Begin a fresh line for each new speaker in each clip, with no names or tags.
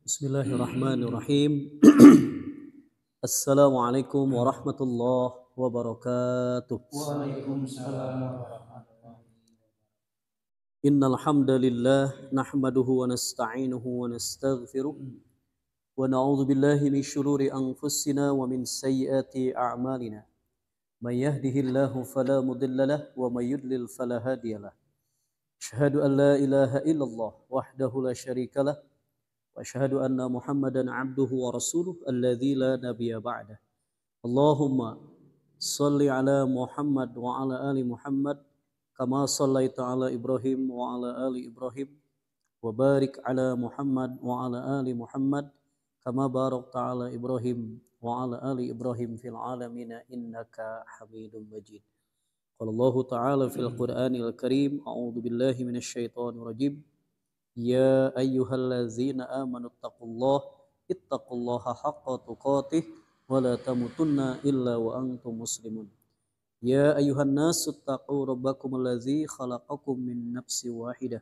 Bismillahirrahmanirrahim. Assalamualaikum warahmatullahi wabarakatuh.
Waalaikumsalam warahmatullahi wabarakatuh.
Innal hamdalillah nahmaduhu wa nasta'inuhu wa nastaghfiruh wa na'udzu billahi min shururi anfusina wa min sayyiati a'malina. May yahdihillahu fala mudilla lahu wa may yudlil fala hadiyalah. Asyhadu an la ilaha illallah wahdahu la syarika lah wa asyhadu anna Muhammadan 'abduhu wa rasuluh alladzi la nabiyya ba'dah. Allahumma salli ala Muhammad wa ala ali Muhammad kama sallaita ala Ibrahim wa ala ali Ibrahim wa barik ala Muhammad wa ala ali Muhammad kama barakta ala Ibrahim wa ala ali Ibrahim fil alamin innaka Hamidum Majid. Qala Allah Ta'ala fil Qur'anil Karim, a'udzu billahi minasyaitonir rajim. Ya ayyuhallazina amanu ittaqullaha haqqa tuqatih wa la tamutunna illa wa antum muslimun. Ya ayyuhan nasu ittaqu rabbakum allazi khalaqakum min nafsin wahidah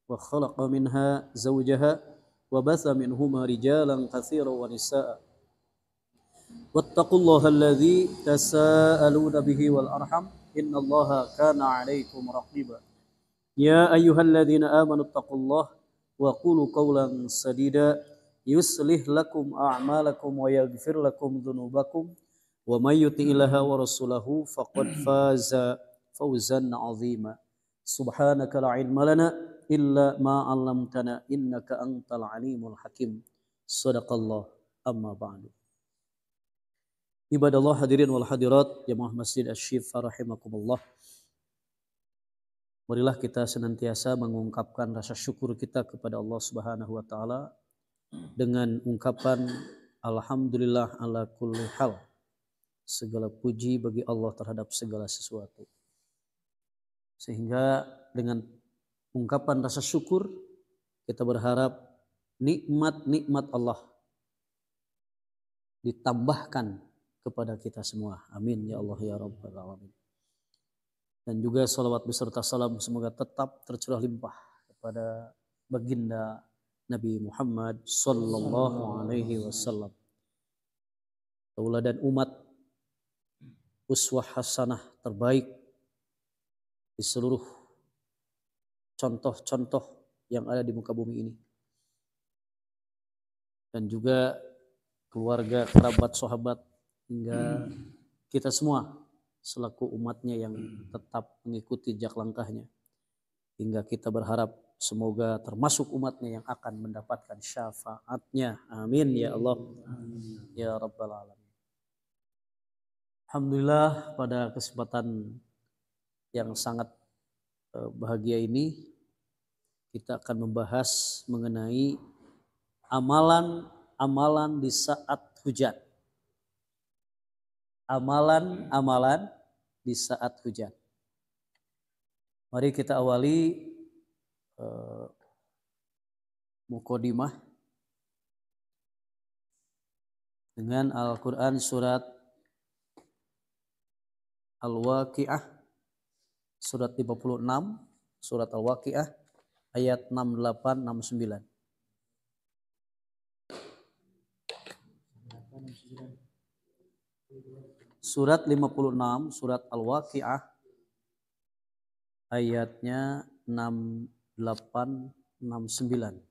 wa khalaqa minha zawjaha wa batha minhuma rijalan katsiran wa nisaa'a. Wattaqullaha allazi tasaaluna bihi wal arham innallaha kana 'alaikum raqiba. Ya ayyuhalladzina amanu taqullaha wa qulu qawlan sadida yuslih lakum a'malakum wa yaghfir lakum dhunubakum wa may yuti'illaha wa rasulahu faqad faza fawzan 'azima. Subhanaka la 'ilma lana illa ma 'allamtana innaka antal 'alimul hakim. Shadaqallah. Amma ba'du. Ibadallah hadirin wal hadirat jamaah Masjid Asy-Syifa rahimakumullah. Marilah kita senantiasa mengungkapkan rasa syukur kita kepada Allah Subhanahu wa taala dengan ungkapan alhamdulillah ala kulli hal. Segala puji bagi Allah terhadap segala sesuatu. Sehingga dengan ungkapan rasa syukur kita berharap nikmat-nikmat Allah ditambahkan kepada kita semua. Amin ya Allah ya rabbal alamin. Dan juga salawat beserta salam semoga tetap tercurah limpah kepada baginda Nabi Muhammad sallallahu alaihi wasallam. Tauladan umat, uswah hasanah terbaik di seluruh contoh-contoh yang ada di muka bumi ini. Dan juga keluarga, kerabat, sahabat hingga kita semua selaku umatnya yang tetap mengikuti jejak langkahnya. Hingga kita berharap semoga termasuk umatnya yang akan mendapatkan syafaatnya. Amin ya Allah. Amin. Ya Rabbal Alamin. Alhamdulillah pada kesempatan yang sangat bahagia ini kita akan membahas mengenai amalan-amalan di saat hujan. Amalan-amalan di saat hujan. Mari kita awali muqaddimah dengan Al-Quran surat Al-Waqi'ah surat 56, surat Al-Waqi'ah ayat 68-69. Surat 56, surat Al-Waqi'ah, ayatnya 68-69.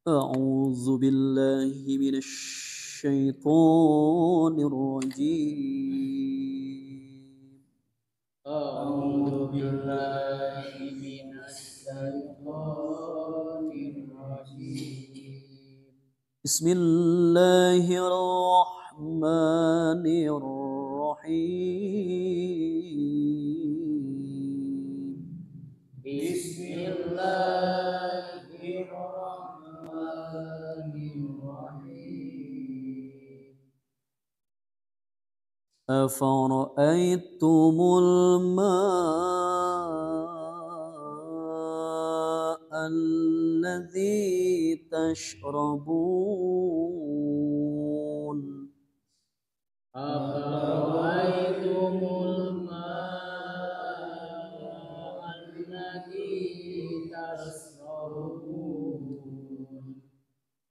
A'udzu billahi minasy syaithanir rajim.
A'udzu billahi minasy syaithanir rajim.
Bismillahirrahmanirrahim.
Bismillahirrahmanirrahim.
Afara'aytumul alladzi tashrabun.
Afara'aytumul ma'a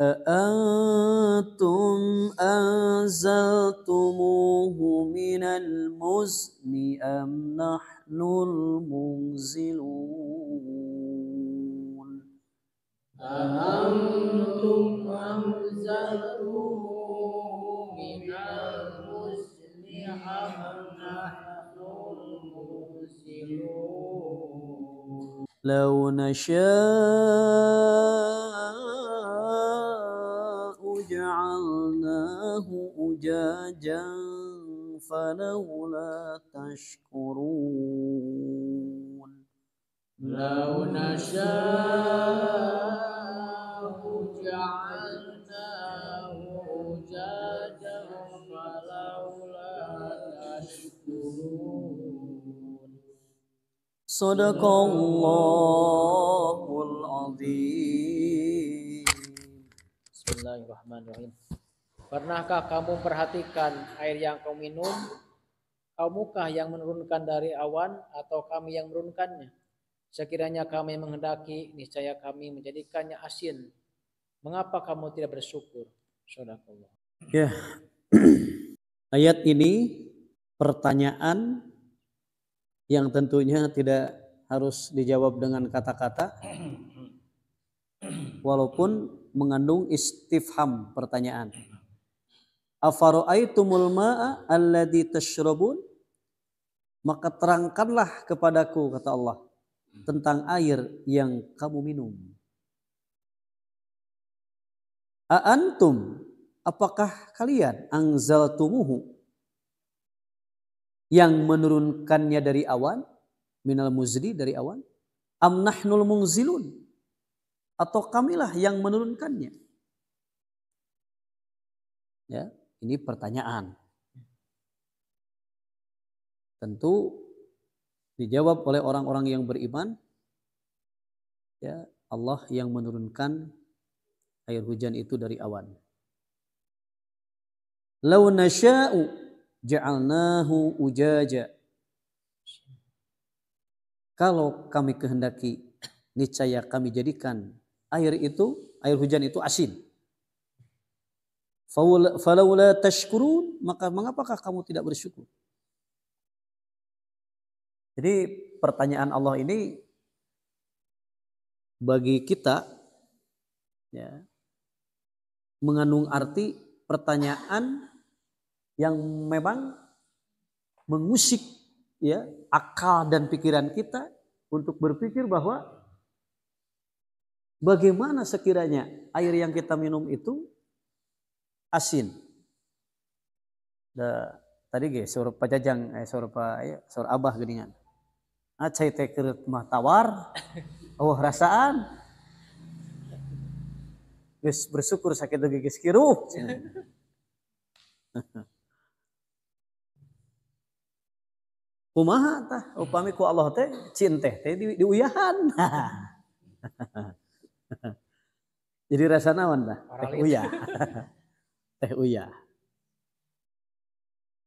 أأنتم أنزلتموه من المزن أم نحن المنزلون
أأنتم أنزلتموه من المزن أم نحن المنزلون
لو نشاء جعلناه أجاجا فلولا تشكرون
لو نشاء جعلناه أجاجا فلولا تشكرون
صدق الله العظيم.
Bismillahirrahmanirrahim. Pernahkah kamu perhatikan air yang kau minum? Kamukah yang menurunkan dari awan atau kami yang menurunkannya? Sekiranya kami menghendaki, niscaya kami menjadikannya asin. Mengapa kamu tidak bersyukur? Sadaqallah.
Ya. Ayat ini pertanyaan yang tentunya tidak harus dijawab dengan kata-kata, walaupun mengandung istifham, pertanyaan. Afara'aitumul ma'a alladzi tashrabun? Maka terangkanlah kepadaku, kata Allah, tentang air yang kamu minum. Aantum, apakah kalian anzaltumuhu, yang menurunkannya dari awan, minal muzni, dari awan, am nahnul munzilun, atau kamilah yang menurunkannya? Ya, ini pertanyaan. Tentu dijawab oleh orang-orang yang beriman, ya, Allah yang menurunkan air hujan itu dari awan. Lau nasya'u ja'alnahu ujaja. Kalau kami kehendaki, niscaya kami jadikan air hujan itu asin. Falaula tashkurun, maka mengapakah kamu tidak bersyukur? Jadi pertanyaan Allah ini bagi kita, ya, mengandung arti pertanyaan yang memang mengusik, ya, akal dan pikiran kita untuk berpikir bahwa bagaimana sekiranya air yang kita minum itu asin. Tadi ge suruh pajajang suruh abah geuningan. Acai teh keur mah tawar, oh rasaan. Geus bersyukur sakitu geus kiruh. Kumaha tah upami ku Allah teh cin teh diuyahan. Jadi rasa naon tah? Teh uyah. Teh uyah.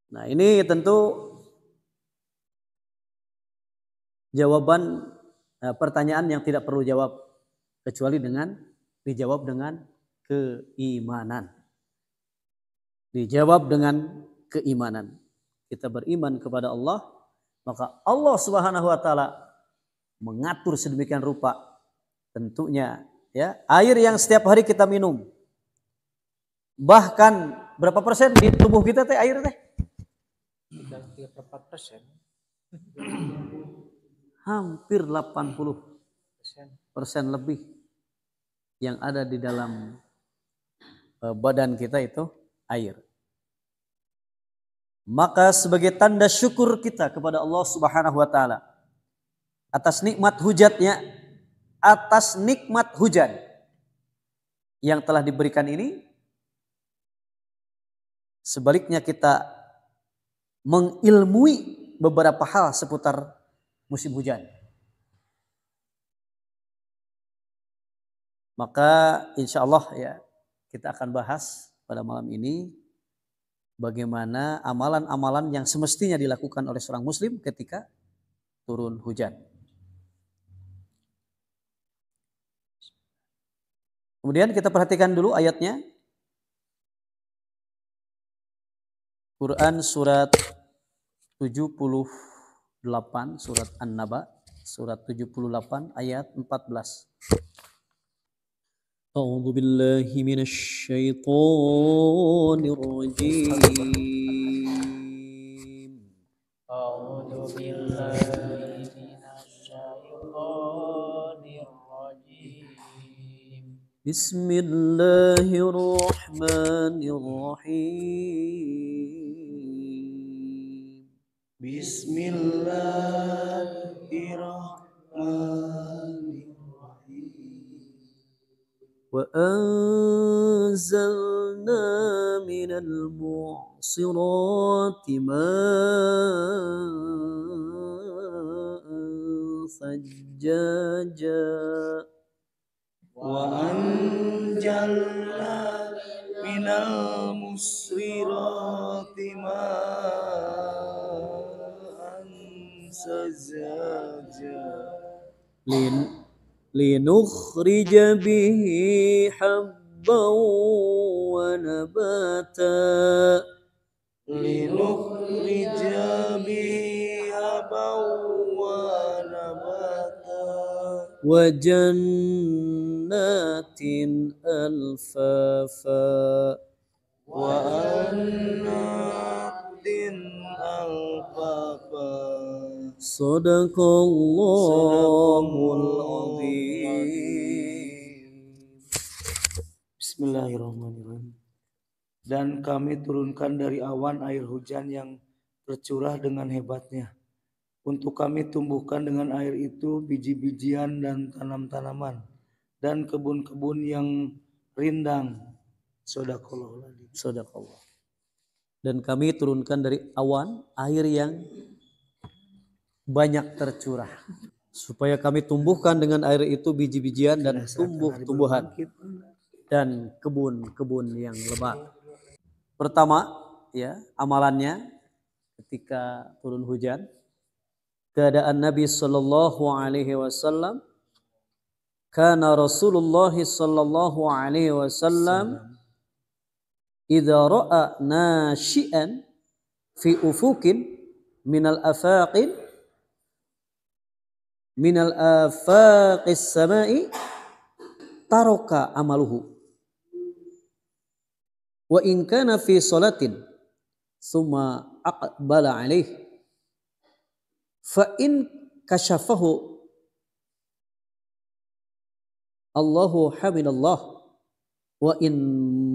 Nah, ini tentu jawaban pertanyaan yang tidak perlu jawab kecuali dijawab dengan keimanan. Dijawab dengan keimanan. Kita beriman kepada Allah, maka Allah Subhanahu wa taala mengatur sedemikian rupa, tentunya, ya, air yang setiap hari kita minum. Bahkan berapa persen di tubuh kita teh air teh?
34%.
Hampir 80% lebih yang ada di dalam badan kita itu air. Maka sebagai tanda syukur kita kepada Allah Subhanahu wa taala atas nikmat hujan yang telah diberikan ini, sebaliknya kita mengilmui beberapa hal seputar musim hujan. Maka insya Allah, ya, kita akan bahas pada malam ini bagaimana amalan-amalan yang semestinya dilakukan oleh seorang muslim ketika turun hujan. Kemudian kita perhatikan dulu ayatnya. Quran surat 78, surat An-Naba, surat 78 ayat 14. A'udzu billahi minasy syaithanir rajim.
A'udzu billahi minasyaitonir rajim.
Bismillahirrahmanirrahim.
Bismillahirrahmanirrahim.
Wa anzalna minal mu'sirati ma'an sajjaja.
Wa anjalna minal muswirati ma'an sajaja.
Linukhrija bihi habban wa nabata.
Linukhrija bihi habban wa nabata.
Wa jannatin alfafa.
Wa annatin alfafa.
Sadaqallahul azim.
Bismillahirrahmanirrahim. Dan kami turunkan dari awan air hujan yang tercurah dengan hebatnya. Untuk kami tumbuhkan dengan air itu biji-bijian dan tanam-tanaman dan kebun-kebun yang rindang. Shadaqallahul.
Sadaqallah. Dan kami turunkan dari awan air yang banyak tercurah, supaya kami tumbuhkan dengan air itu biji-bijian dan tumbuh-tumbuhan dan kebun-kebun yang lebat. Pertama, ya, amalannya ketika turun hujan, keadaan Nabi sallallahu alaihi wasallam, kana Rasulullah sallallahu alaihi wasallam idza ra'a nashi'an fi ufukin minal afaqis samai taraka amaluhu wa in kana fi salatin summa aqbala alaih fa in kashafahu Allahu hamidallah wa in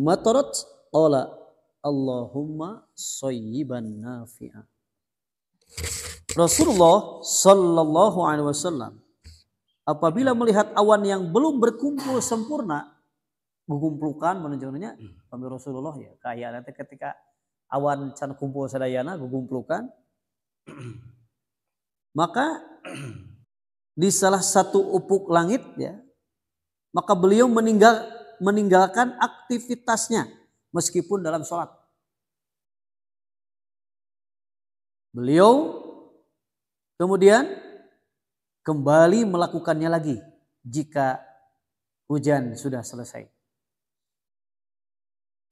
matarat qala Allahumma shayyiban nafi'a. Rasulullah sallallahu alaihi wasallam apabila melihat awan yang belum berkumpul sempurna, gugumplukan menunjuknya kami Rasulullah ya kayak nanti ketika awan can kumpul sadayana gugumplukan, maka di salah satu ufuk langit ya, maka beliau meninggalkan aktivitasnya meskipun dalam sholat. Beliau kemudian kembali melakukannya lagi jika hujan sudah selesai.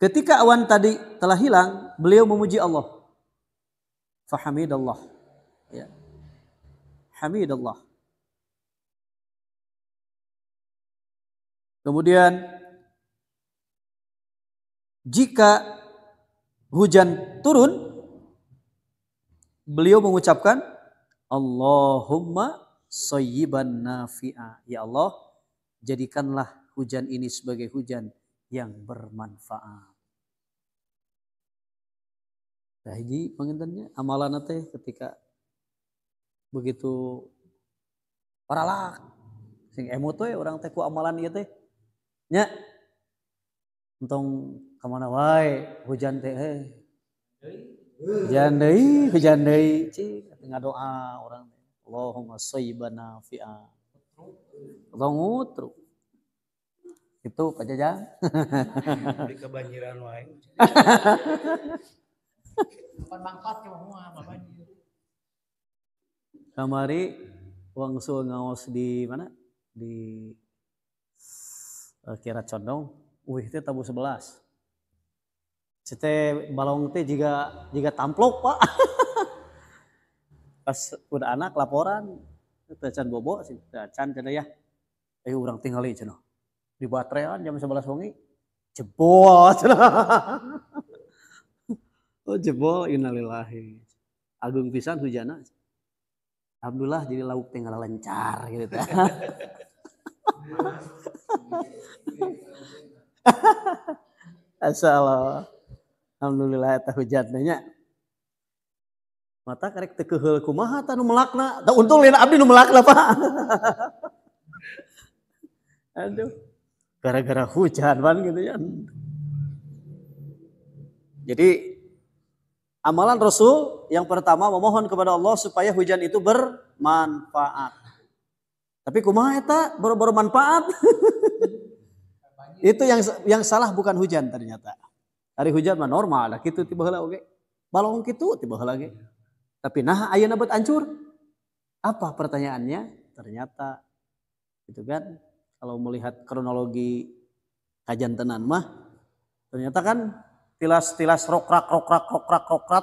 Ketika awan tadi telah hilang, beliau memuji Allah. Fahamidallah. Ya. Hamidallah. Kemudian jika hujan turun, beliau mengucapkan Allahumma shayyiban nafi'a. Ya Allah, jadikanlah hujan ini sebagai hujan yang bermanfaat. Nah, ini pengintennya amalan teh ketika begitu paralak sing emot we orang teh ku amalan ieu teh nya entong kemana wae hujan teh hujan deui cik ngadoa orang teh Allahumma shayyiban nafi'a. Ngutru itu Pak Jajang
Di kebanjiran wae.
Bermanfaat ke semua banjir.
kamari wangsul ngaos di mana di kira condong teh tabu 11. Teh balong teh jika tamplok Pak. Pas udah anak laporan teh can bobo sih can ya. Ayo urang tingali cenah. Di baterean jam 11 wengi jebol cenah. Oh jebol innalillahi. Agung pisan hujana. Alhamdulillah jadi lauk tinggal lancar gitu. Asallah. Alhamdulillah eta hujan nya. Mata karek teu keheul kumaha tah nu melakna. Da untung lain abdi nu melakna, Pak. Aduh. Gara-gara hujan ban gitu ya. Jadi amalan Rasul yang pertama memohon kepada Allah supaya hujan itu bermanfaat. Tapi kumaha eta bermanfaat? Itu yang salah bukan hujan ternyata. Hari hujan mah normal, kitu tiba heula oge. Balong kitu tiba heula ge. Tapi nah ayeuna bet hancur. Apa pertanyaannya? Ternyata gitu kan kalau melihat kronologi kajantenan mah ternyata kan tilas rokrak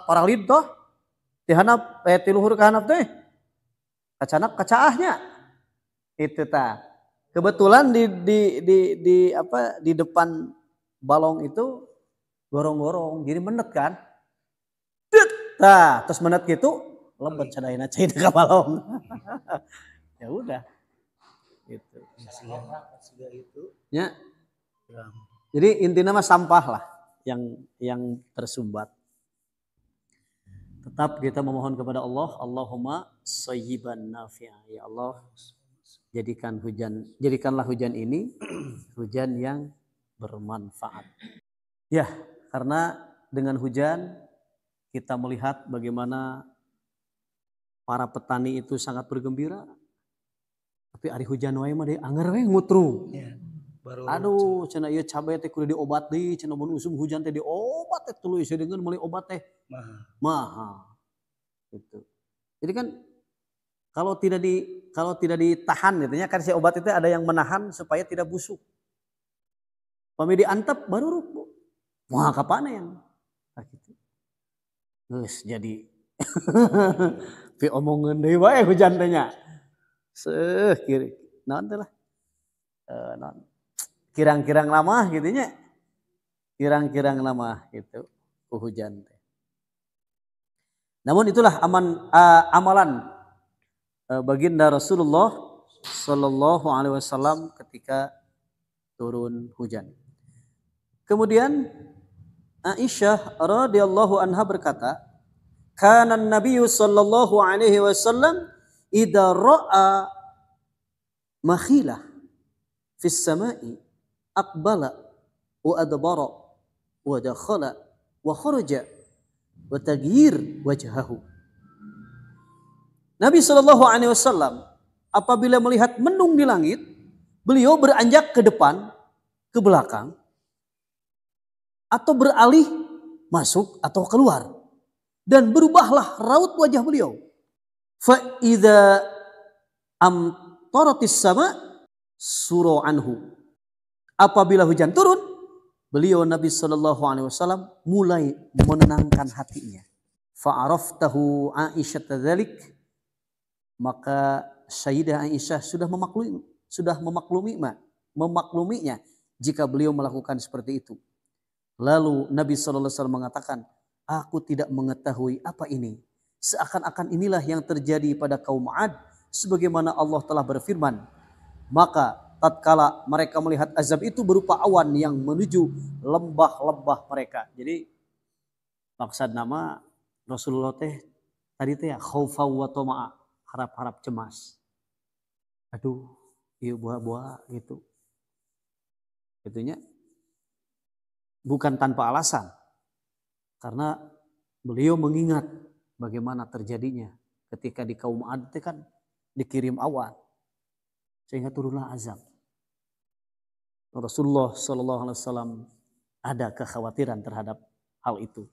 paralid toh. Ti handap ti luhur ka handap teh. Kacanap kacaahnya. Itu tah. Kebetulan di depan balong itu gorong-gorong jadi menet kan. Nah, terus menet gitu lembet cadaina cai ka balong. Ya udah. Gitu. Ya. Jadi intinya mah sampah lah yang tersumbat. Tetap kita memohon kepada Allah, Allahumma shayyiban nafi'a. Ya Allah, jadikanlah hujan ini hujan yang bermanfaat. Ya, karena dengan hujan kita melihat bagaimana para petani itu sangat bergembira. Tapi hari hujan wae mah deui anger we ngutru. Ya, aduh, cenah ieu cabai teh kudu diobat deui, cenah mun usum hujan teh diobat teh tuluy sadeungeun meuli obat teh mahal. Gitu. Jadi kan kalau tidak ditahan gitu nya kan si obat itu ada yang menahan supaya tidak busuk. Pami diantep baru rubuh. Wah, kapanen. Nah, gitu. Geus jadi pi omongeun deui wae hujan teh nya. Kiri. Naon teh lah. Naon. Kirang-kirang lama gitu nya. Kirang-kirang lama gitu hujan teh. Namun itulah amalan baginda Rasulullah sallallahu alaihi wasallam ketika turun hujan. Kemudian Aisyah radhiyallahu anha berkata, "Kana an-nabiy sallallahu alaihi wasallam idza ra'a makhilah fis sama'i aqbala wa adbara wa dakhala wa kharaja wa taghyir wajhahu." Nabi sallallahu alaihi wasallam apabila melihat mendung di langit, beliau beranjak ke depan, ke belakang, atau beralih masuk atau keluar. Dan berubahlah raut wajah beliau. Fa idza amtaratis sama sura anhu. Apabila hujan turun, beliau Nabi sallallahu alaihi wasallam mulai menenangkan hatinya. Fa araftahu Aisyah dzalik, maka Sayyidah Aisyah sudah memakluminya jika beliau melakukan seperti itu. Lalu Nabi sallallahu alaihi wasallam mengatakan, "Aku tidak mengetahui apa ini. Seakan-akan inilah yang terjadi pada kaum 'Ad sebagaimana Allah telah berfirman. Maka tatkala mereka melihat azab itu berupa awan yang menuju lembah-lembah mereka." Jadi maksud nama Rasulullah teh tadi teh khaufa wa tama'a, harap-harap cemas. Aduh, ieu buah-buah gitu. Gitunya bukan tanpa alasan. Karena beliau mengingat bagaimana terjadinya ketika di kaum 'Ad itu kan dikirim awan sehingga turunlah azab. Rasulullah sallallahu alaihi wasallam ada kekhawatiran terhadap hal itu.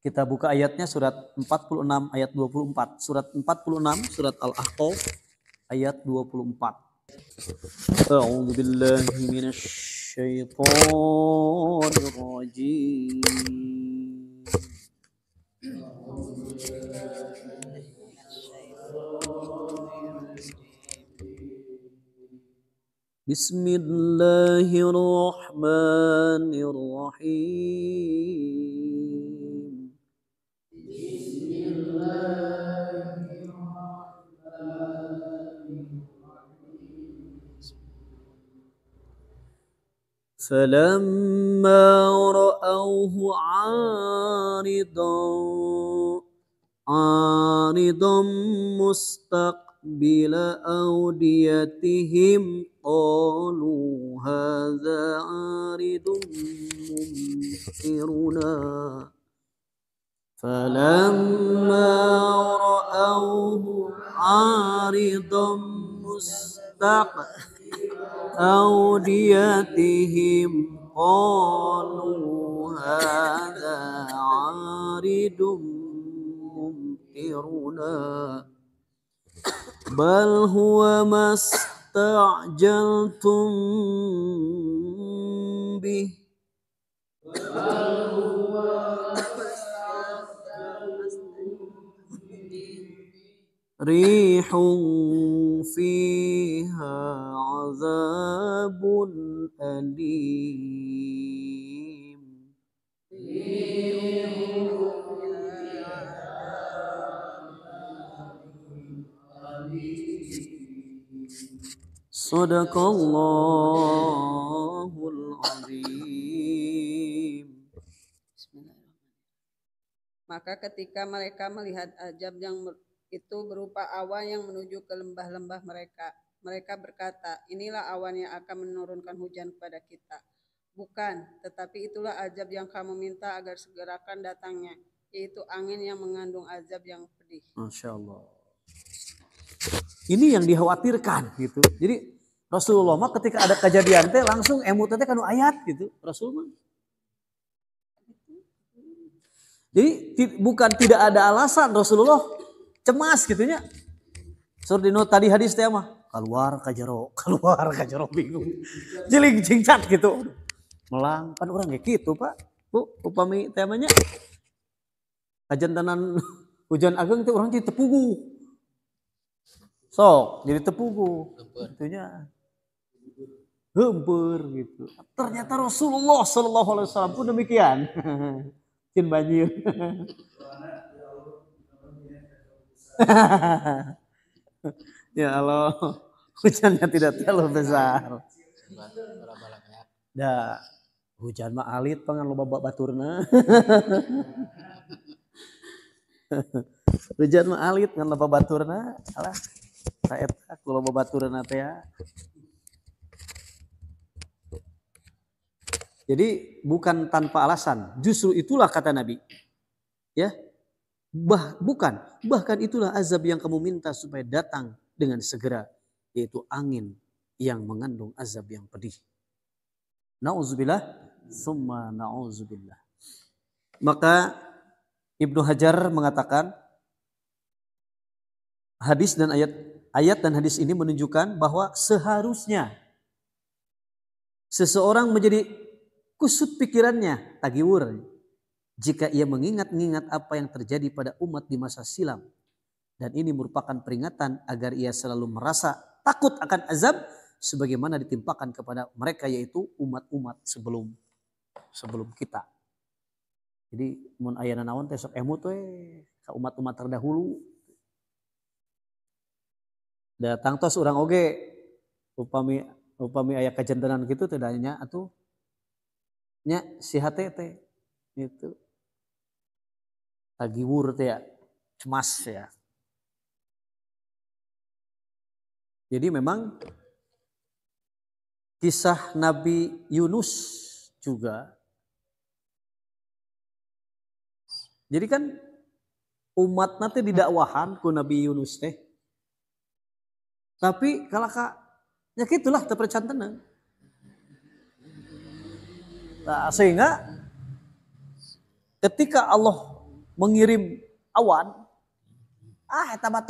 Kita buka ayatnya surat 46 ayat 24. Surat 46 surat Al-Ahqaf ayat 24. أعوذ بالله من الشيطان الرجيم. بسم الله الرحمن الرحيم. فلما رأوه عارضا مستقبل أوديتهم قالوا هذا عارض ممطرنا فلما رأوه عارضا مستقبل أوديتهم قالوا هذا عارض ممطرنا بل هو ما استعجلتم به ريح فيها عذاب أليم. Sadaqallahul azim.
Maka ketika mereka melihat azab yang itu berupa awan yang menuju ke lembah-lembah mereka, mereka berkata, inilah awan yang akan menurunkan hujan kepada kita. Bukan, tetapi itulah azab yang kamu minta agar segerakan datangnya, yaitu angin yang mengandung azab yang pedih.
Masya Allah. Ini yang dikhawatirkan gitu. Jadi Rasulullah mah ketika ada kejadian teh langsung emut teh kanu ayat gitu. Rasulullah. Jadi bukan tidak ada alasan Rasulullah cemas gitunya. Surdino tadi hadis teh mah keluar kajero bingung. Jeling cingcat gitu. Melang kan orang kayak gitu Pak. Bu upami temanya kajantanan hujan ageng teh orang jadi tepugu. Sok jadi tepugu. Itunya hempeur gitu. Ternyata Rasulullah sallallahu alaihi wasallam pun demikian. Cin banjir. Ya Allah, hujannya tidak terlalu besar. Da, hujan mah alit pangan loba baturna. Hujan mah alit ngan loba baturna. Alah, ta eta ku loba baturna teh ya. Jadi bukan tanpa alasan, justru itulah kata Nabi. Ya, bahkan itulah azab yang kamu minta supaya datang dengan segera, yaitu angin yang mengandung azab yang pedih. Nauzubillah, summa nauzubillah. Maka Ibnu Hajar mengatakan hadis dan ayat dan hadis ini menunjukkan bahwa seharusnya seseorang menjadi kusut pikirannya, tagiwur, jika ia mengingat-ingat apa yang terjadi pada umat di masa silam. Dan ini merupakan peringatan agar ia selalu merasa takut akan azab sebagaimana ditimpakan kepada mereka, yaitu umat-umat sebelum kita. Jadi mun aya naon teh sok emut we ka umat-umat terdahulu. Datang tos urang oge upami aya kajendenan kitu teh nya atuh nya si hate teh gitu. Tagiwur teh ya, cemas ya. Jadi memang kisah Nabi Yunus juga. Jadi kan umat nanti didakwahan ku Nabi Yunus teh. Tapi kalaka nya kitulah teu percantenan. Nah, sehingga ketika Allah mengirim awan, eta mah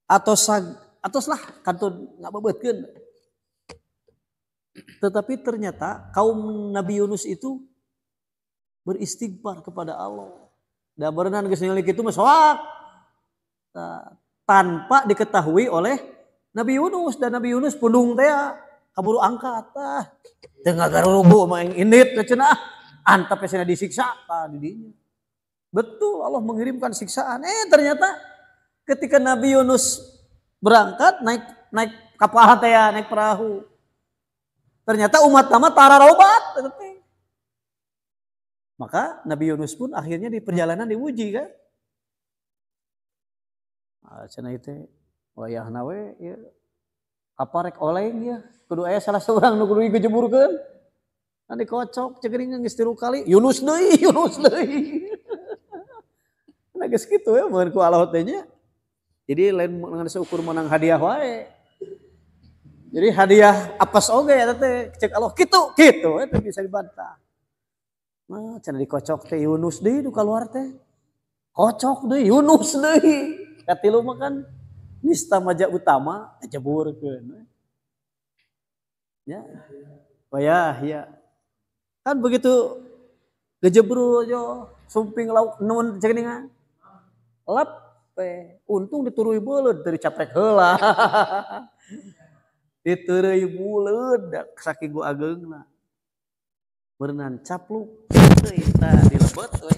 atosa atos lah kantun ngabebeutkeun. Tetapi ternyata kaum Nabi Yunus itu beristighfar kepada Allah. Da berenang geus ningali kitu mah soak. Tanpa diketahui oleh Nabi Yunus, dan Nabi Yunus pundung teh kaburu angkat teu ngagarurugu mah indit cenah antep cenah disiksa di dinya. Betul, Allah mengirimkan siksaan. Ternyata ketika Nabi Yunus berangkat naik kapal teh naik perahu. Ternyata umat nama tararobat. Maka Nabi Yunus pun akhirnya di perjalanan diuji kan. Cenah itu wayahna we ya apa rek oleng ya kudu aya salah seorang nu kudu digejeburkeun. Nanti kocok cegering geus 3 kali Yunus deui. Nah geus kitu ya mun ku Allah teh nya. Jadi lain ngan seukur menang hadiah wae. Jadi hadiah apes oge eta teh cek Allah kitu eta bisa dibantah. Nah cenah dikocok teh Yunus deui nu kaluar teh. Kocok deui Yunus deui. Katilu mah kan nista maja utama jeburkeun. Ya. Wayah ya. Kan begitu gejebru yo sumping lauk nun cegeningan. Lep untung diturui beuleud teu dicaprek heula. Diturui beuleud saking ku ageungna. Berenang capluk teuy tah dilebet we.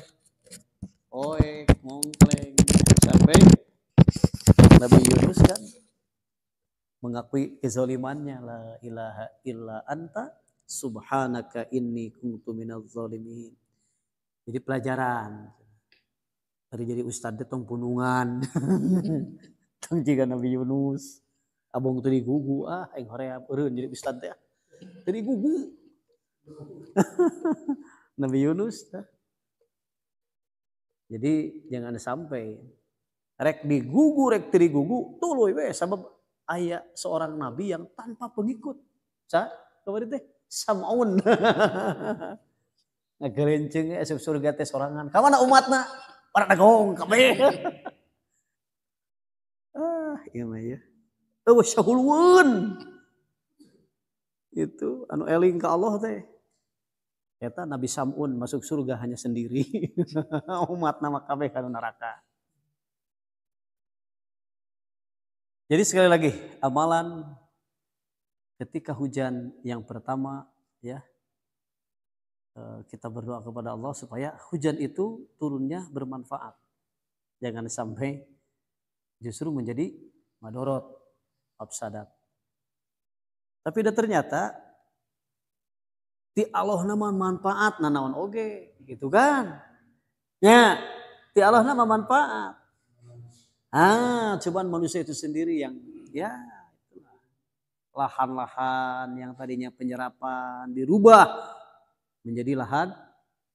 Oek mongkleng sampai Nabi Yunus kan mengakui kezalimannya, la ilaha illa anta subhanaka inni kuntu minadz zalimin. Jadi pelajaran dari jadi ustad teh tong punungan. Tong jiga Nabi Yunus abong teu digugu aing hoream eureun jadi ustad teh. Teu digugu. Nabi Yunus Jadi jangan sampai rek digugu rek teu digugu tuluy we sabab aya seorang nabi yang tanpa pengikut. Kemarin teh Sam'un. Ngagerenceng asup surga teh sorangan. Ka mana umatna? Para dagong kabeh. Ieu mah ya. Syahulun. Itu anu eling ka Allah teh. Eta Nabi Sam'un masuk surga hanya sendiri. Umat nama kabeh kana neraka. Jadi sekali lagi amalan ketika hujan yang pertama ya kita berdoa kepada Allah supaya hujan itu turunnya bermanfaat. Jangan sampai justru menjadi madorot, mafsadat. Tapi ternyata ti Allah nama manfaat nanaon oge gitu kan. Ya, ti Allah nama manfaat. Cuman manusia itu sendiri yang ya lahan-lahan yang tadinya penyerapan dirubah menjadi lahan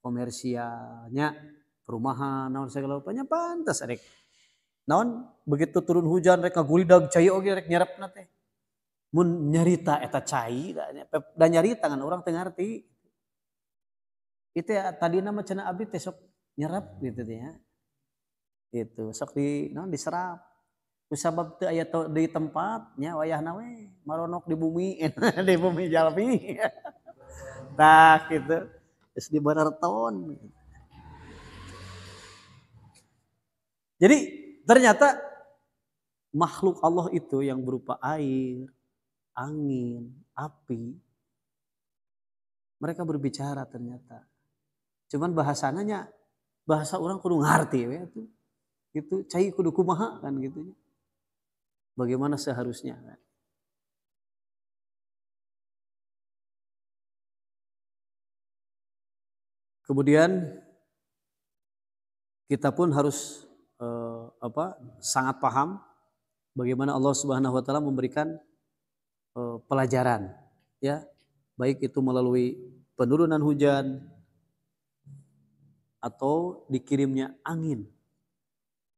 komersialnya, perumahan, naon segala rupanya pantas rek. Naon begitu turun hujan rek ngagulidag cai oge rek nyerepna teh. Mun nyarita eta cai da nyarita kan urang teu ngarti. Itu ya tadi nama cenah abdi teh sok nyerap gitu teh ya. Itu sok diserap. Kusabab teu aya di tempatnya wayahna we maronok di bumi di bumi jalmi. Tah gitu. Geus dibararton. Jadi ternyata makhluk Allah itu yang berupa air, angin, api, mereka berbicara ternyata. Cuman bahasanya bahasa orang kudu ngarti we itu. Gitu, cai kudu kumaha kan gitu. Bagaimana seharusnya kan. Kemudian kita pun harus sangat paham bagaimana Allah Subhanahu wa taala memberikan pelajaran ya, baik itu melalui penurunan hujan atau dikirimnya angin.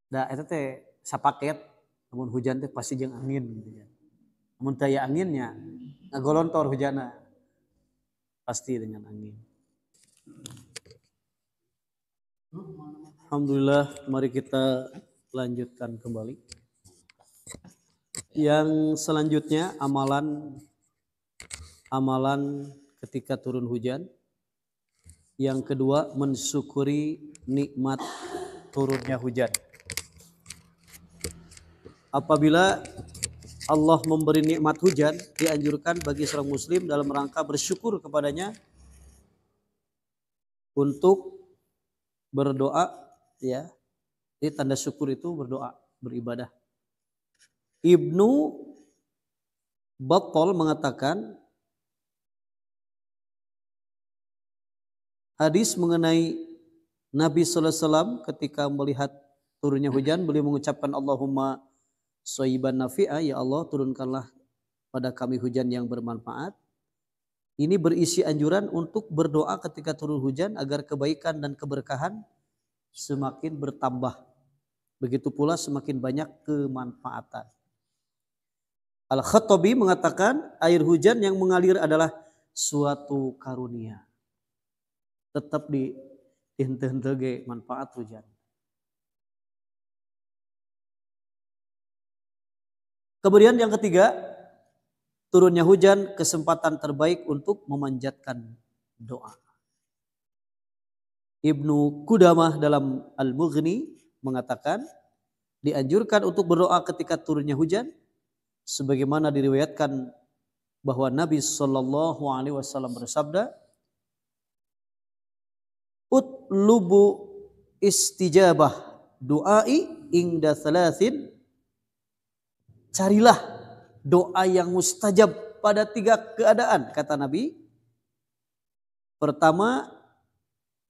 Da eta teh sapaket namun hujan teh pasti jeung angin gitu ya. Namun daya anginnya ngagolontor hujanna pasti dengan angin. Alhamdulillah, mari kita lanjutkan kembali. Yang selanjutnya amalan ketika turun hujan. Yang kedua, mensyukuri nikmat turunnya hujan. Apabila Allah memberi nikmat hujan, dianjurkan bagi seorang muslim dalam rangka bersyukur kepadanya untuk berdoa, ya. Jadi tanda syukur itu berdoa, beribadah. Ibnu Battal mengatakan hadis mengenai Nabi sallallahu alaihi wasallam ketika melihat turunnya hujan, beliau mengucapkan Allahumma shayyiban nafi'a, ya Allah turunkanlah pada kami hujan yang bermanfaat. Ini berisi anjuran untuk berdoa ketika turun hujan agar kebaikan dan keberkahan semakin bertambah. Begitu pula semakin banyak kemanfaatan. Al-Khattabi mengatakan air hujan yang mengalir adalah suatu karunia. Tetap di henteu-henteu manfaat hujan. Kemudian yang ketiga, turunnya hujan kesempatan terbaik untuk memanjatkan doa. Ibnu Qudamah dalam Al-Mughni mengatakan dianjurkan untuk berdoa ketika turunnya hujan, sebagaimana diriwayatkan bahwa Nabi Shallallahu Alaihi Wasallam bersabda, "Utlubu istijabah du'ai ingda thalathin." Carilah doa yang mustajab pada 3 keadaan, kata Nabi. Pertama,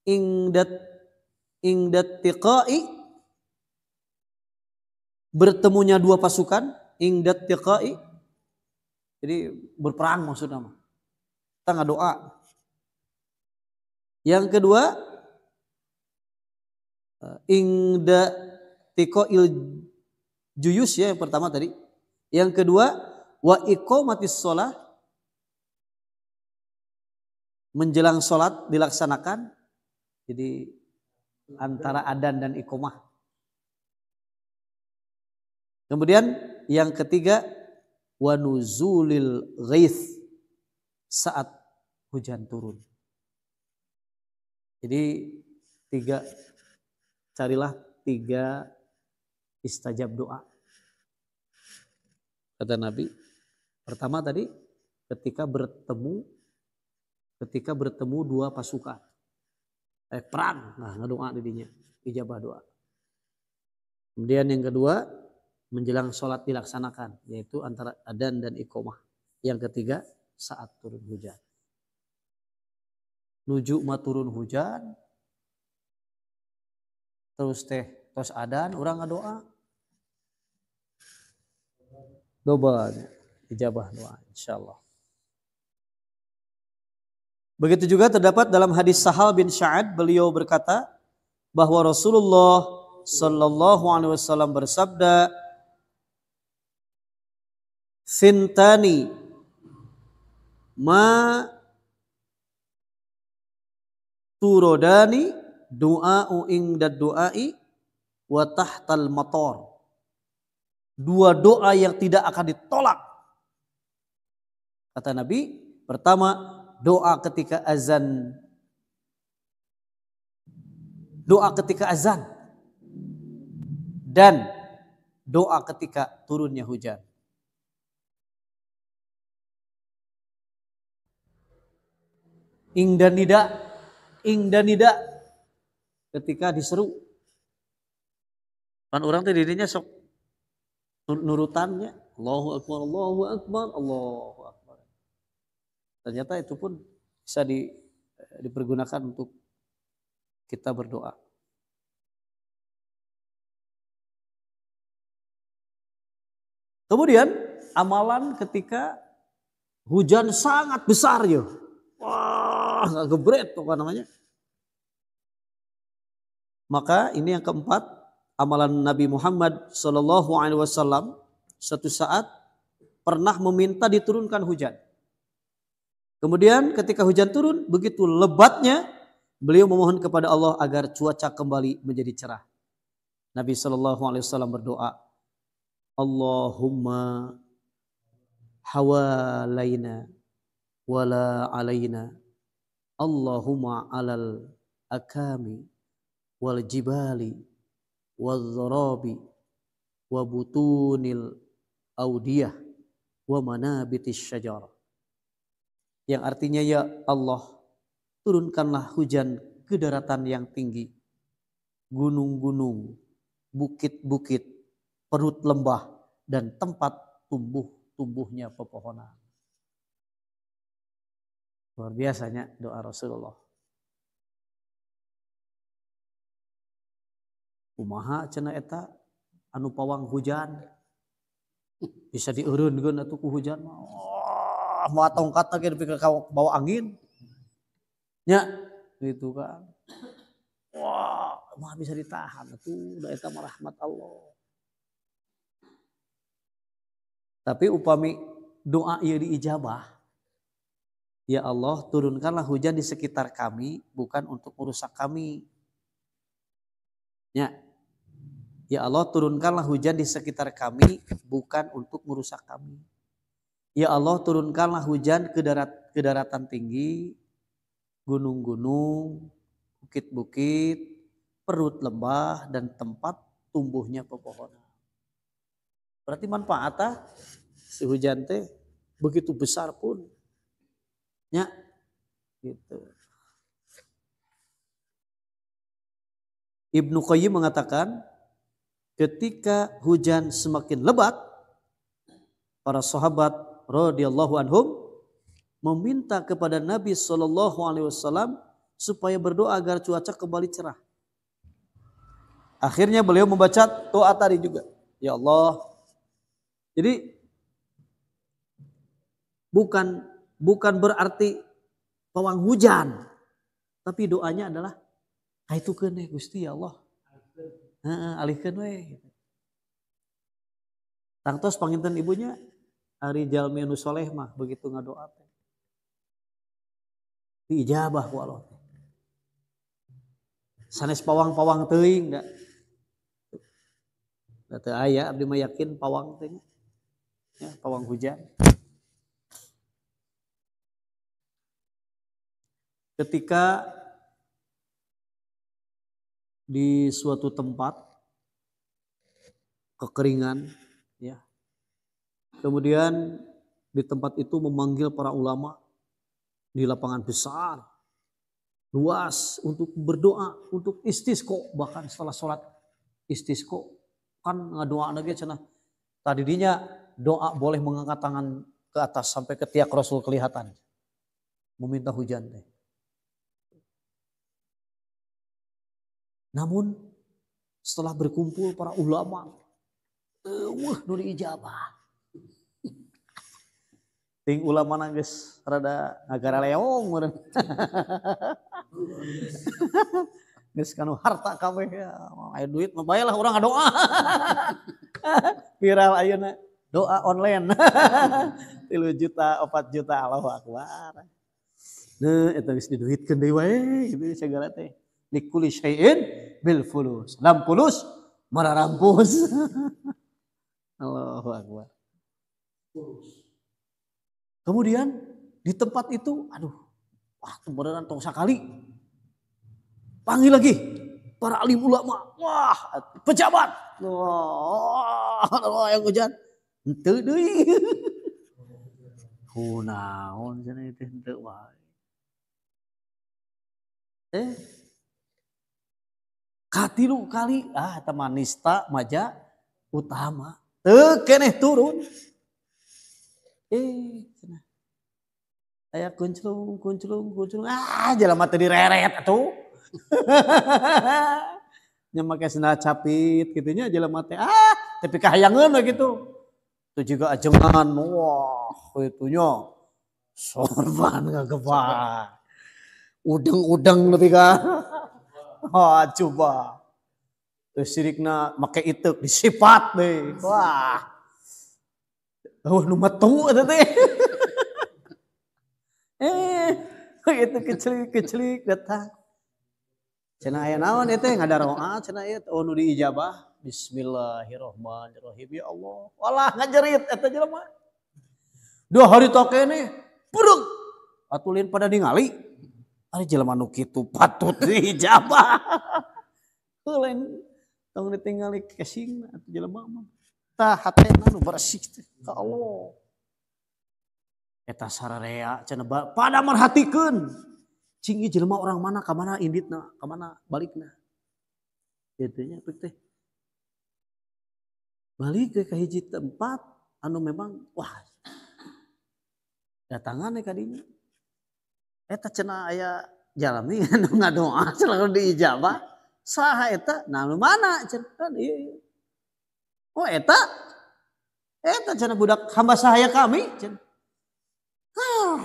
ingdat tiqai, bertemunya 2 pasukan, ingdat tiqai. Jadi berperang maksudnya. Kita doa. Yang kedua, ingda tiqail juyus, ya, yang pertama tadi. Yang kedua, wa iqamatis shalah, menjelang sholat dilaksanakan. Jadi antara adzan dan iqamah. Kemudian yang ketiga, wa nuzulil ghaith, saat hujan turun. Jadi carilah 3 istajab doa. Kata Nabi, pertama tadi ketika bertemu 2 pasukan, perang, nah doa didinya, ijabah doa. Kemudian yang kedua, menjelang sholat dilaksanakan, yaitu antara adzan dan iqamah. Yang ketiga, saat turun hujan. Nuju mah turun hujan, terus adzan, orang ngadoa. Dobal ijabah doa, insyaallah. Begitu juga terdapat dalam hadis Sahal bin Sa'ad, beliau berkata bahwa Rasulullah sallallahu alaihi wasallam bersabda, "Sintani ma turodani du'a'u ingdad du'ai wa tahtal matar." 2 doa yang tidak akan ditolak. Kata Nabi, pertama, doa ketika azan. Doa ketika azan. Dan doa ketika turunnya hujan. Ingda nida ketika diseru. Kan orang teh dirinya sok nurutannya, Allahu Akbar, Allahu Akbar, Allahu Akbar. Ternyata itu pun bisa dipergunakan untuk kita berdoa. Kemudian amalan ketika hujan sangat besar ya. Wah, nggak gebret apa namanya. Maka ini yang keempat, amalan Nabi Muhammad Sallallahu Alaihi Wasallam suatu saat pernah meminta diturunkan hujan. Kemudian ketika hujan turun begitu lebatnya, beliau memohon kepada Allah agar cuaca kembali menjadi cerah. Nabi Sallallahu Alaihi Wasallam berdoa, Allahumma hawalaina wala alaina. Allahumma alal akami wal jibali wal dharabi wa butunil audiyah wa manabitis syajar. Yang artinya, ya Allah, turunkanlah hujan ke daratan yang tinggi, gunung-gunung, bukit-bukit, perut lembah, dan tempat tumbuhnya pepohonan. Luar biasanya doa Rasulullah. Kumaha cenah eta anu pawang hujan bisa dieureunkeun atuh ku hujan mah. Wah, moal tongkat ge dipikir bawa angin. Nya gitu kan. Wah, mah bisa ditahan atuh da eta mah rahmat Allah. Tapi upami doa ieu diijabah, ya Allah, turunkanlah hujan di sekitar kami, bukan untuk merusak kami. Ya Allah, turunkanlah hujan di sekitar kami, bukan untuk merusak kami. Ya Allah, turunkanlah hujan ke daratan tinggi, gunung-gunung, bukit-bukit, perut lembah, dan tempat tumbuhnya pepohonan. Berarti manfaatnya si hujan teh begitu besar pun. Ya, gitu. Ibnu Qayyim mengatakan, ketika hujan semakin lebat, para sahabat radhiyallahu anhum meminta kepada Nabi SAW supaya berdoa agar cuaca kembali cerah. Akhirnya beliau membaca doa tadi juga. Ya Allah. Jadi bukan berarti pawang hujan, tapi doanya adalah kaitukeun we Gusti ya Allah. Alihkeun we. Tangtos panginten ibunya ari jalmi anu soleh mah begitu ngadoa teh diijabah ku Allah. Sanes pawang-pawang teuing da. Da teu aya abdi mah yakin pawang teh nya. Ya, pawang hujan. Ketika di suatu tempat kekeringan, ya, kemudian di tempat itu memanggil para ulama di lapangan besar, luas untuk berdoa, untuk istisqo, bahkan setelah sholat istisqo kan ngadoa lagi cenah. Tadinya doa boleh mengangkat tangan ke atas sampai ketiak Rasul kelihatan, meminta hujan teh. Namun setelah berkumpul para ulama, nu diijabah. Ting ulama nangis rada ngagara leong meureun. Geus kanu harta kabeh ya, aya duit mah bae lah urang ngadoa. Viral ayeuna doa online. 3 juta, 4 juta, Allahu akbar. Nah, eta geus diduitkeun deui wae gitu sagala teh. Likuli syai'in bil fulus. Lam fulus mararampus. Allahu akbar. Kemudian di tempat itu, aduh, wah beneran tong sakali. Panggil lagi para alim ulama, wah pejabat, wah yang hujan, henteu deui. Kunaon cenah teh henteu wae. Katilu kali teman nista maja utama teu keneh turun cenah aya kunclung jelema teh direret atuh nya make sendal capit kitu nya jelema teh tapi kahayangeun we gitu teu juga ajengan wah kitu nya sorban ngagebah udeng-udeng leuwih ka coba. Terus sirikna make itek disipat deh. Wah. Nu metu eta teh. Itu kecil-kecil datang. Cenah aya naon eta ngadaroa cenah ieu nu diijabah. Bismillahirrahmanirrahim. Ya Allah. Walah ngajerit eta jelema. 2 hari tokene purug. Atulin pada ningali. Ari jelema nu kitu patut diijabah. Lain tong ditingali casing atuh jelema mah. Tah hatena nu bersih teh ka Allah. Eta sararea cenah pada merhatikeun. Cing ieu jelema orang mana ka mana inditna, ka mana balikna. Kitu nya teh. Balik ke hiji tempat anu memang wah datangan ka dinya. Eta cenah aya jalmi anu ngadoa selalu diijabah. Saha eta? Nah nu mana cenah kan ieu. Oh eta cenah budak hamba sahaya kami cenah.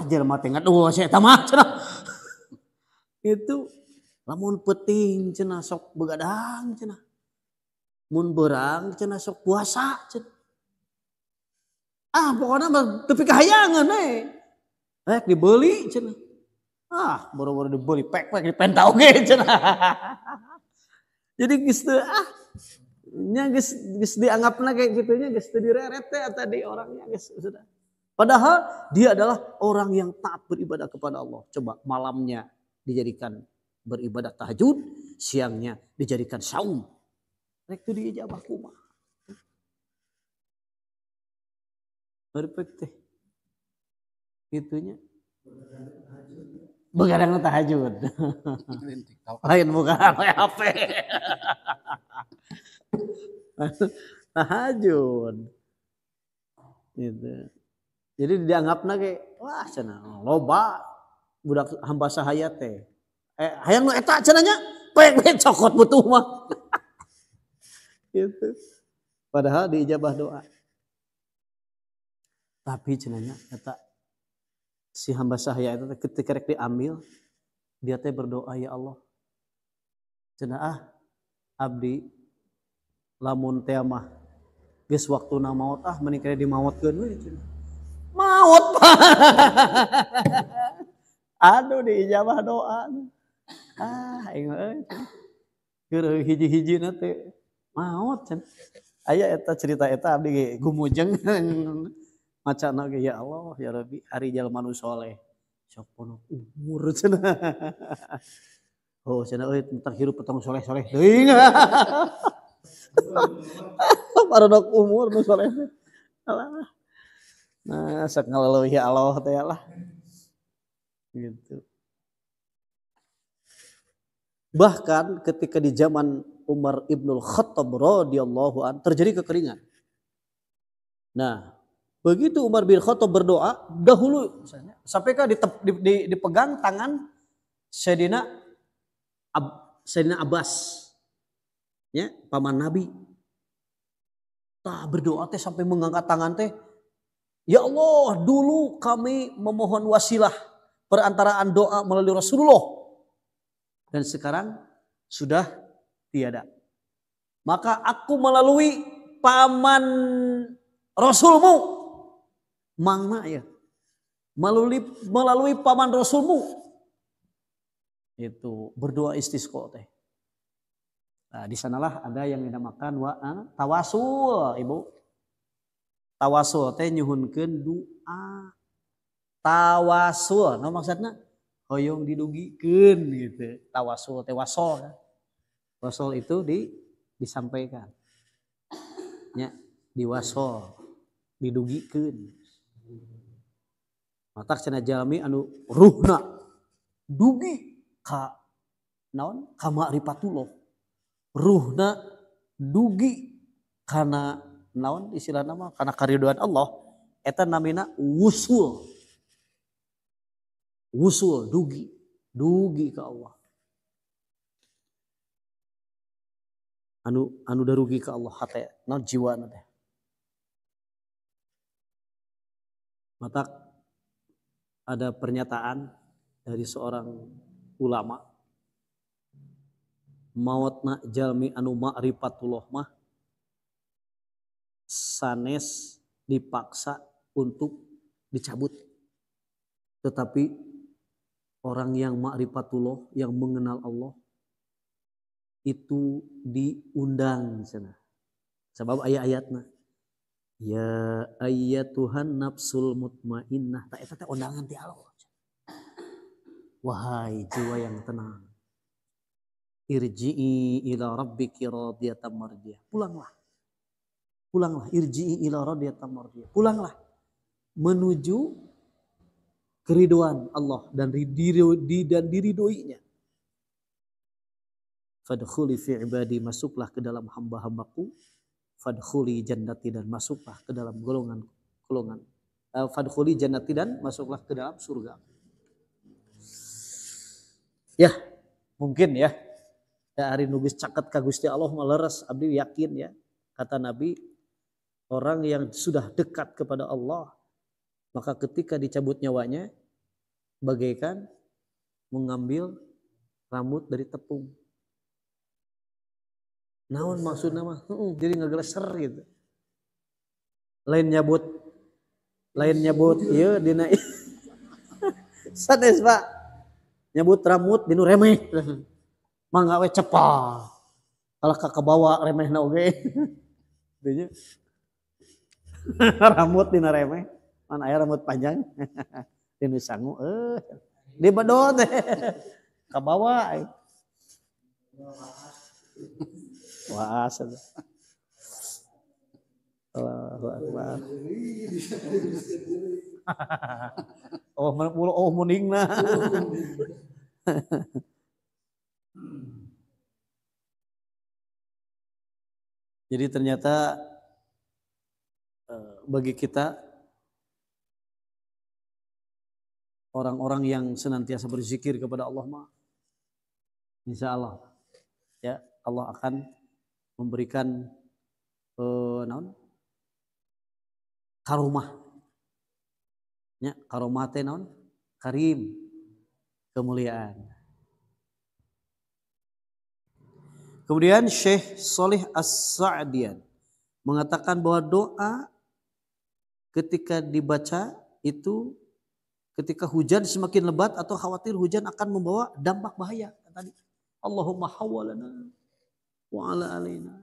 Jelema teh ngadoa saya eta mah cenah. Itu lamun penting cenah sok begadang cenah. Mun beurang cenah sok puasa cenah. Pokoknya mah teu pikahayangan rek dibeli cenah. Boro-boro dibeli pek-pek dipenta oge cenah. Jadi geus teu nya geus dianggapna kayak gitunya geus teu direret teh eta di orangnya geus sudah. Padahal dia adalah orang yang taat beribadah kepada Allah. Coba malamnya dijadikan beribadah tahajud, siangnya dijadikan saum. Rek itu diijabah kumaha. Perfect teh. Itunya. Begadang tahajud. Lain bukan HP. Tahajud. Gitu. Jadi dianggapna kayak wah cenah loba budak hamba sahaya teh. Hayang nu eta cenah nya pek cokot butuh mah. Gitu. Padahal diijabah doa. Tapi cenanya kata si hamba sahaya itu ketika rek diambil dia teh berdoa ya Allah. Cenah abdi lamun teh mah geus waktuna maot mending kere dimaotkeun we cenah. Maot. Aduh diijabah doa. Aing euy. Keur hiji-hijina teh maot cenah. Aya eta cerita eta abdi gumujeng macana ge ya Allah ya Rabbi ari jalma nu soleh sok penuh umur cenah. Oh cenah euy entar hirup petong soleh-soleh teuing. Parodok umur nu soleh. Alah. Nah, sok ngaleuwih Allah teh lah. Gitu. Bahkan ketika di zaman Umar Ibnul Khattab radhiyallahu an terjadi kekeringan. Nah, begitu Umar bin Khattab berdoa, dahulu misalnya, sampaikah dipegang tangan Sayyidina Abbas, ya, paman Nabi. Berdoa teh sampai mengangkat tangan teh, ya Allah, dulu kami memohon wasilah perantaraan doa melalui Rasulullah. Dan sekarang sudah tiada. Maka aku melalui paman Rasulmu. Mangna ya. Melalui paman Rasulmu. Itu berdoa istisqa teh. Nah, di sanalah ada yang dinamakan tawasul, Ibu. Tawasul teh nyuhunkeun doa. Tawasul, no maksudna hoyong didugikeun gitu. Tawasul teh wasol kan. Wasol itu disampaikan. Ya, diwasol, didugikeun. Matak cenah jalmi anu ruhna dugi ka naon? Ka ma'rifatullah. Ruhna dugi kana naon istilahna mah kana karidhoan Allah eta namina wusul. Wusul dugi ke Allah. Anu darugi ke Allah hate naon jiwana teh. Matak ada pernyataan dari seorang ulama, mautna jalmi anu ma'rifatullah mah sanes dipaksa untuk dicabut. Tetapi orang yang ma'rifatullah, yang mengenal Allah, itu diundang sana. Sebab ayat-ayatna. Ya ayyatuhan nafsul mutmainnah. Tak eta teh undangan ti Allah. Wahai jiwa yang tenang. Irji'i ila rabbiki radiyatan mardiyah. Pulanglah. Pulanglah. Irji'i ila radiyatan mardiyah. Pulanglah. Menuju keriduan Allah dan diridhoinya. Fadkhuli fi ibadi, masuklah ke dalam hamba-hambaku. Fadkhuli jannati, dan masuklah ke dalam golongan. Fadkhuli jannati, dan masuklah ke dalam surga. Ya, mungkin ya. Hari nugis caket ka Gusti Allah maleres abdi yakin ya. Kata Nabi, orang yang sudah dekat kepada Allah, maka ketika dicabut nyawanya bagaikan mengambil rambut dari tepung. Naon maksudnya mah? Jadi ngegeleser gitu. Lain nyabut ieu dina sanes Pak. Nyabut rambut dinu remeh. Mangga we cepah. Kalau ka bawa remehna oge. Dinya. Rambut dina remeh. Mana aya rambut panjang. Dinu sangu di bedot ka bawa. Wah, asal. Allahu Akbar. Oh muningna. Jadi ternyata bagi kita orang-orang yang senantiasa berzikir kepada Allah mah, insya Allah ya Allah akan memberikan karomah. Ya, karomah teh naon? Karim, kemuliaan. Kemudian Syekh Shalih As-Sa'dian mengatakan bahwa doa ketika dibaca itu ketika hujan semakin lebat atau khawatir hujan akan membawa dampak bahaya. Tadi Allahumma hawalana wa ala alaina.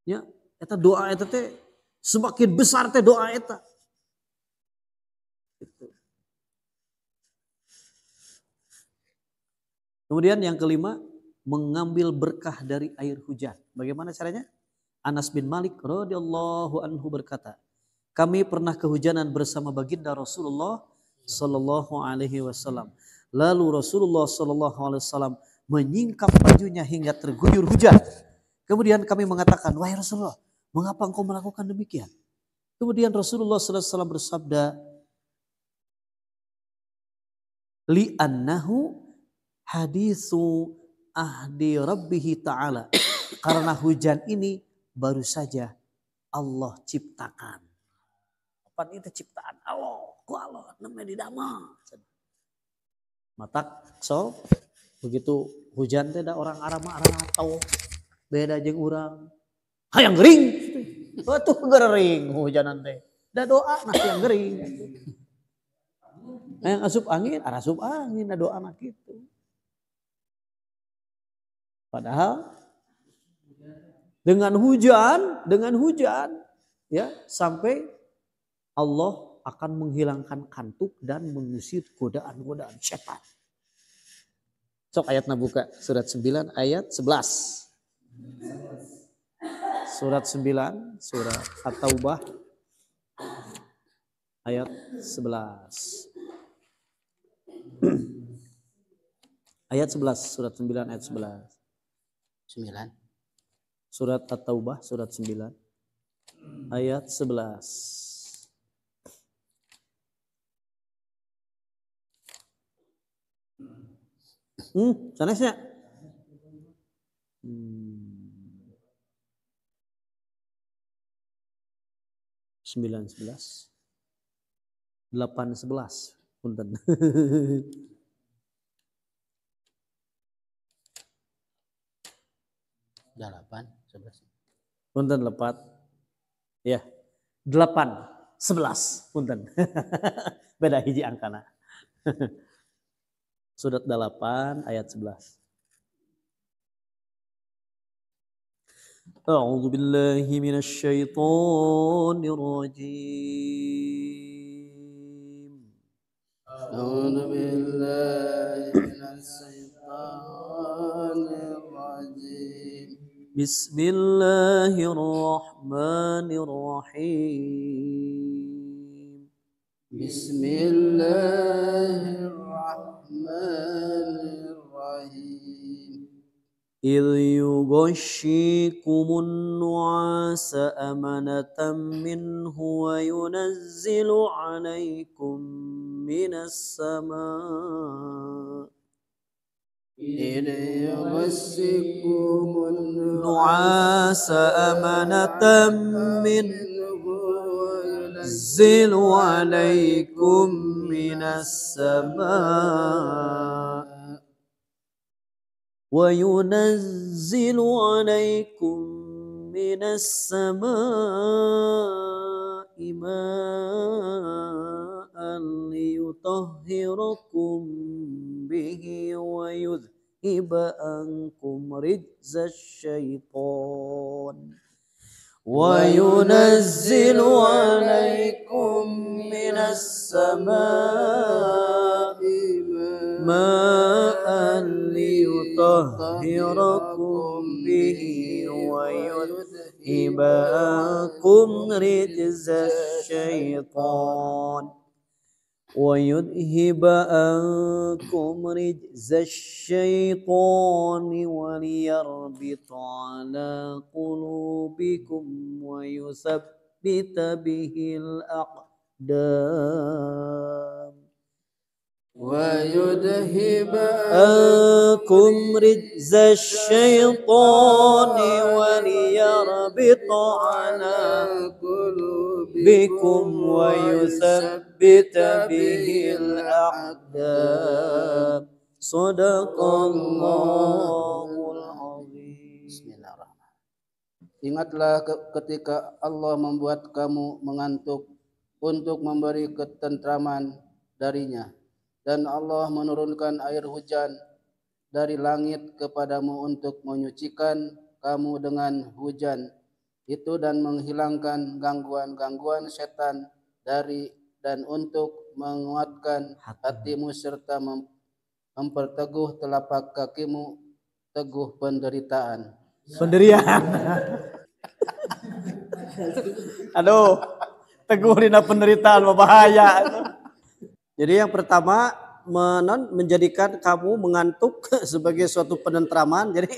Ya, eta doa eta teh semakin besar teh doa eta. Gitu. Kemudian yang kelima, mengambil berkah dari air hujan. Bagaimana caranya? Anas bin Malik radhiyallahu anhu berkata, kami pernah kehujanan bersama baginda Rasulullah sallallahu alaihi wasallam. Lalu Rasulullah sallallahu alaihi wasallam menyingkap bajunya hingga terguyur hujan. Kemudian kami mengatakan, wahai Rasulullah, mengapa engkau melakukan demikian? Kemudian Rasulullah sallallahu alaihi wasallam bersabda, li'annahu haditsu ahdi rabbihi ta'ala. Karena hujan ini baru saja Allah ciptakan. Apa itu ciptaan Allah? Ku Allah namanya didama. Matak so begitu hujan teh da orang Arab mah arang atau beda jeung urang. Hayang gering. Batuh gering hujanan teh. Da doa nah yang gering. Hayang asup angin, asup angin da doa mah kitu. Padahal dengan hujan ya sampai Allah akan menghilangkan kantuk dan mengusir godaan-godaan setan. Sok ayatna buka surat 9 ayat 11. Surat 9 surat At-Taubah ayat 11. Ayat 11 surat 9 ayat 11. 9. Surat At-Taubah surat 9 ayat 11. Sanesnya. 9:11. 8:11. Punten.
8:11.
Punten lepat. Ya. 8:11. Punten. Beda hiji angkana. Surat 8 ayat 11. أعوذ بالله من الشيطان الرجيم
أعوذ بالله من الشيطان الرجيم
بسم الله الرحمن الرحيم
بسم الله الرحمن الرحيم
إذ يغشيكم النعاس أمنة منه وينزل عليكم من السماء
إذ يغشيكم
النعاس أمنة منه وينزل عليكم من السماء وينزل عليكم من السماء ماء ليطهركم به ويذهب عنكم رجز الشيطان وينزل عليكم من السماء ماء ليطهركم به ويذهب عنكم رجز الشيطان وليربط على قلوبكم ويثبت به الأقدام
ويذهب
عنكم رجز الشيطان وليربط على قلوبكم ويثبت به الأقدام صدق الله العظيم.
Bismillahirrahmanirrahim. Ingatlah ketika Allah membuat kamu mengantuk untuk memberi ketentraman darinya. Dan Allah menurunkan air hujan dari langit kepadamu untuk menyucikan kamu dengan hujan itu dan menghilangkan gangguan-gangguan setan dari dan untuk menguatkan hatimu serta memperteguh telapak kakimu teguh penderitaan.
Aduh, teguh dina penderitaan bahaya. Jadi yang pertama menjadikan kamu mengantuk sebagai suatu penentraman. Jadi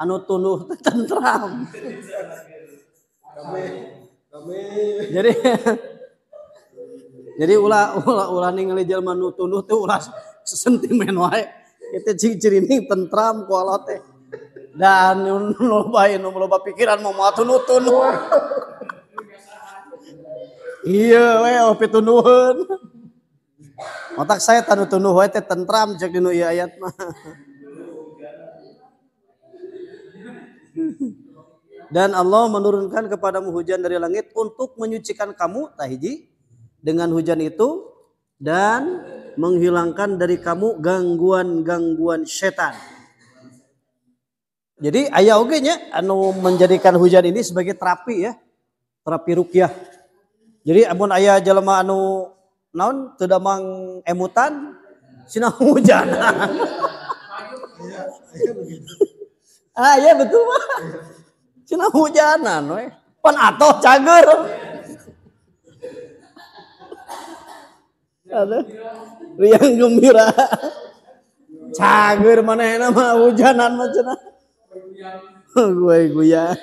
anu tunuh tentram. Jadi ulah ningali jelema nu tunuh teh ulah sentimen wae. Kita ciri ini tentram ku Allah teh. Dan nu loba pikiran mau tunuh. Iya we ope tunuhun. Otak saya tunuh wae teh tentram cek dinu ieu ayat mah. Dan Allah menurunkan kepadamu hujan dari langit untuk menyucikan kamu tahiji dengan hujan itu dan menghilangkan dari kamu gangguan-gangguan setan. Jadi aya oge nya anu menjadikan hujan ini sebagai terapi ya. Terapi ruqyah. Jadi amun aya jelema anu naon teu damang emutan cenah hujanan. Ah iya betul mah. Cenah hujanan we. Pan atoh cager. Ada riang gembira. Cager manehna mah hujanan mah cenah. Gue guya.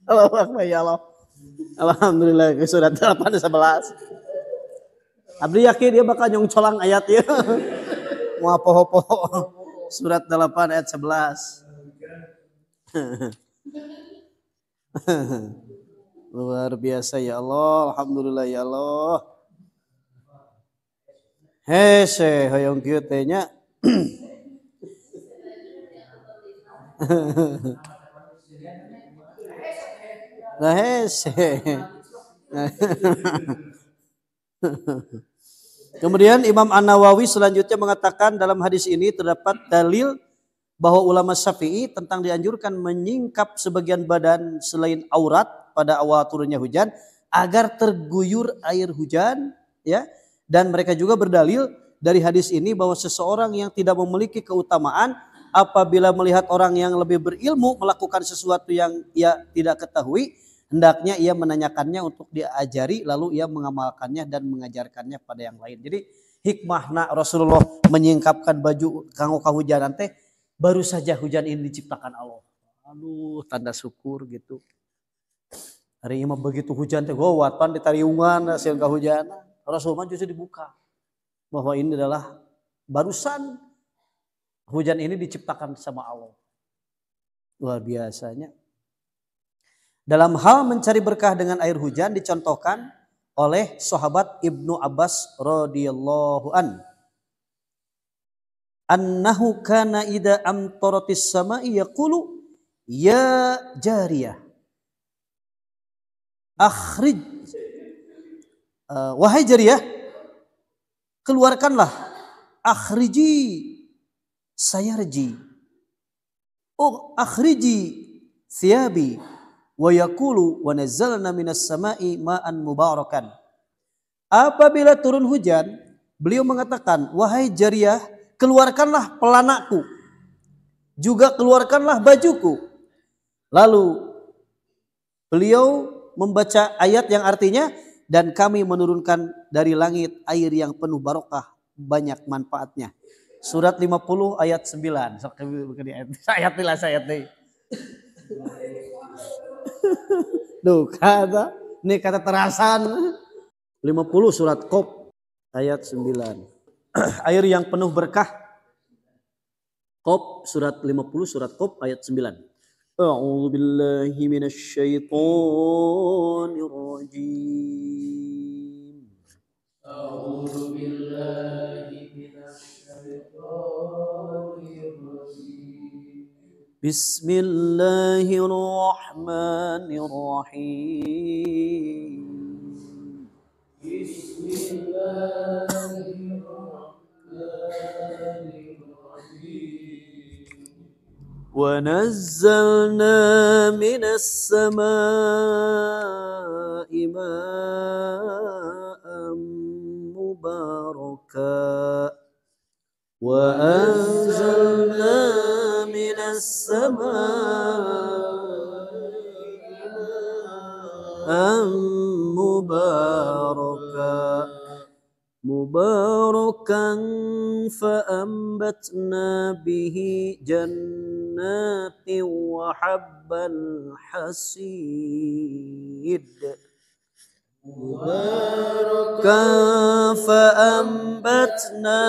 Allahu akbar ya Allah. Alhamdulillah ke surat 8:11. Abdi yakin dia bakal nyongcolang ayat ya. Mau poho-poho. Surat 8 ayat 11. Luar biasa ya Allah. Alhamdulillah ya Allah. Hese hoyong kieu teh nya. Nah hese. Kemudian Imam An-Nawawi selanjutnya mengatakan dalam hadis ini terdapat dalil bahwa ulama Syafi'i tentang dianjurkan menyingkap sebagian badan selain aurat pada awal turunnya hujan agar terguyur air hujan, ya. Dan mereka juga berdalil dari hadis ini bahwa seseorang yang tidak memiliki keutamaan apabila melihat orang yang lebih berilmu melakukan sesuatu yang ia tidak ketahui, hendaknya ia menanyakannya untuk diajari lalu ia mengamalkannya dan mengajarkannya pada yang lain. Jadi hikmahna Rasulullah menyingkapkan baju kanggo kahujanan teh baru saja hujan ini diciptakan Allah. Aduh, tanda syukur gitu. Hari ini begitu hujan teh gowat pan ditariungan hasil kahujanan. Rasulullah justru dibuka bahwa ini adalah barusan hujan ini diciptakan sama Allah. Luar biasanya. Dalam hal mencari berkah dengan air hujan dicontohkan oleh sahabat Ibnu Abbas radhiyallahu an. Annahu kana idza amtaratis sama'i yaqulu ya jariyah akhrij wahai jariyah keluarkanlah akhriji sayarji akhriji thiyabi wa yaqulu wa nazzalna minas sama'i ma'an mubarakan. Apabila turun hujan, beliau mengatakan, wahai jariyah, keluarkanlah pelanaku, juga keluarkanlah bajuku. Lalu beliau membaca ayat yang artinya, dan kami menurunkan dari langit air yang penuh barokah, banyak manfaatnya. Surat 50 ayat 9. Ayat nih. Duh, kata terasan 50 surat Qaf ayat 9. Air yang penuh berkah. Qaf surat 50 surat Qaf ayat 9. A'udzu billahi minasy syaithanir rajim. A'udzu billahi minasy syaithanir rajim. Bismillahirrahmanirrahim. Bismillahirrahmanirrahim. Wa nazzalna minas samaa'i ma'an mubaraka wa anzalna minas samaa'i ma'an mubarakan fa'ambatna bihi jannatin wa habbal hasid. Mubarakan fa'ambatna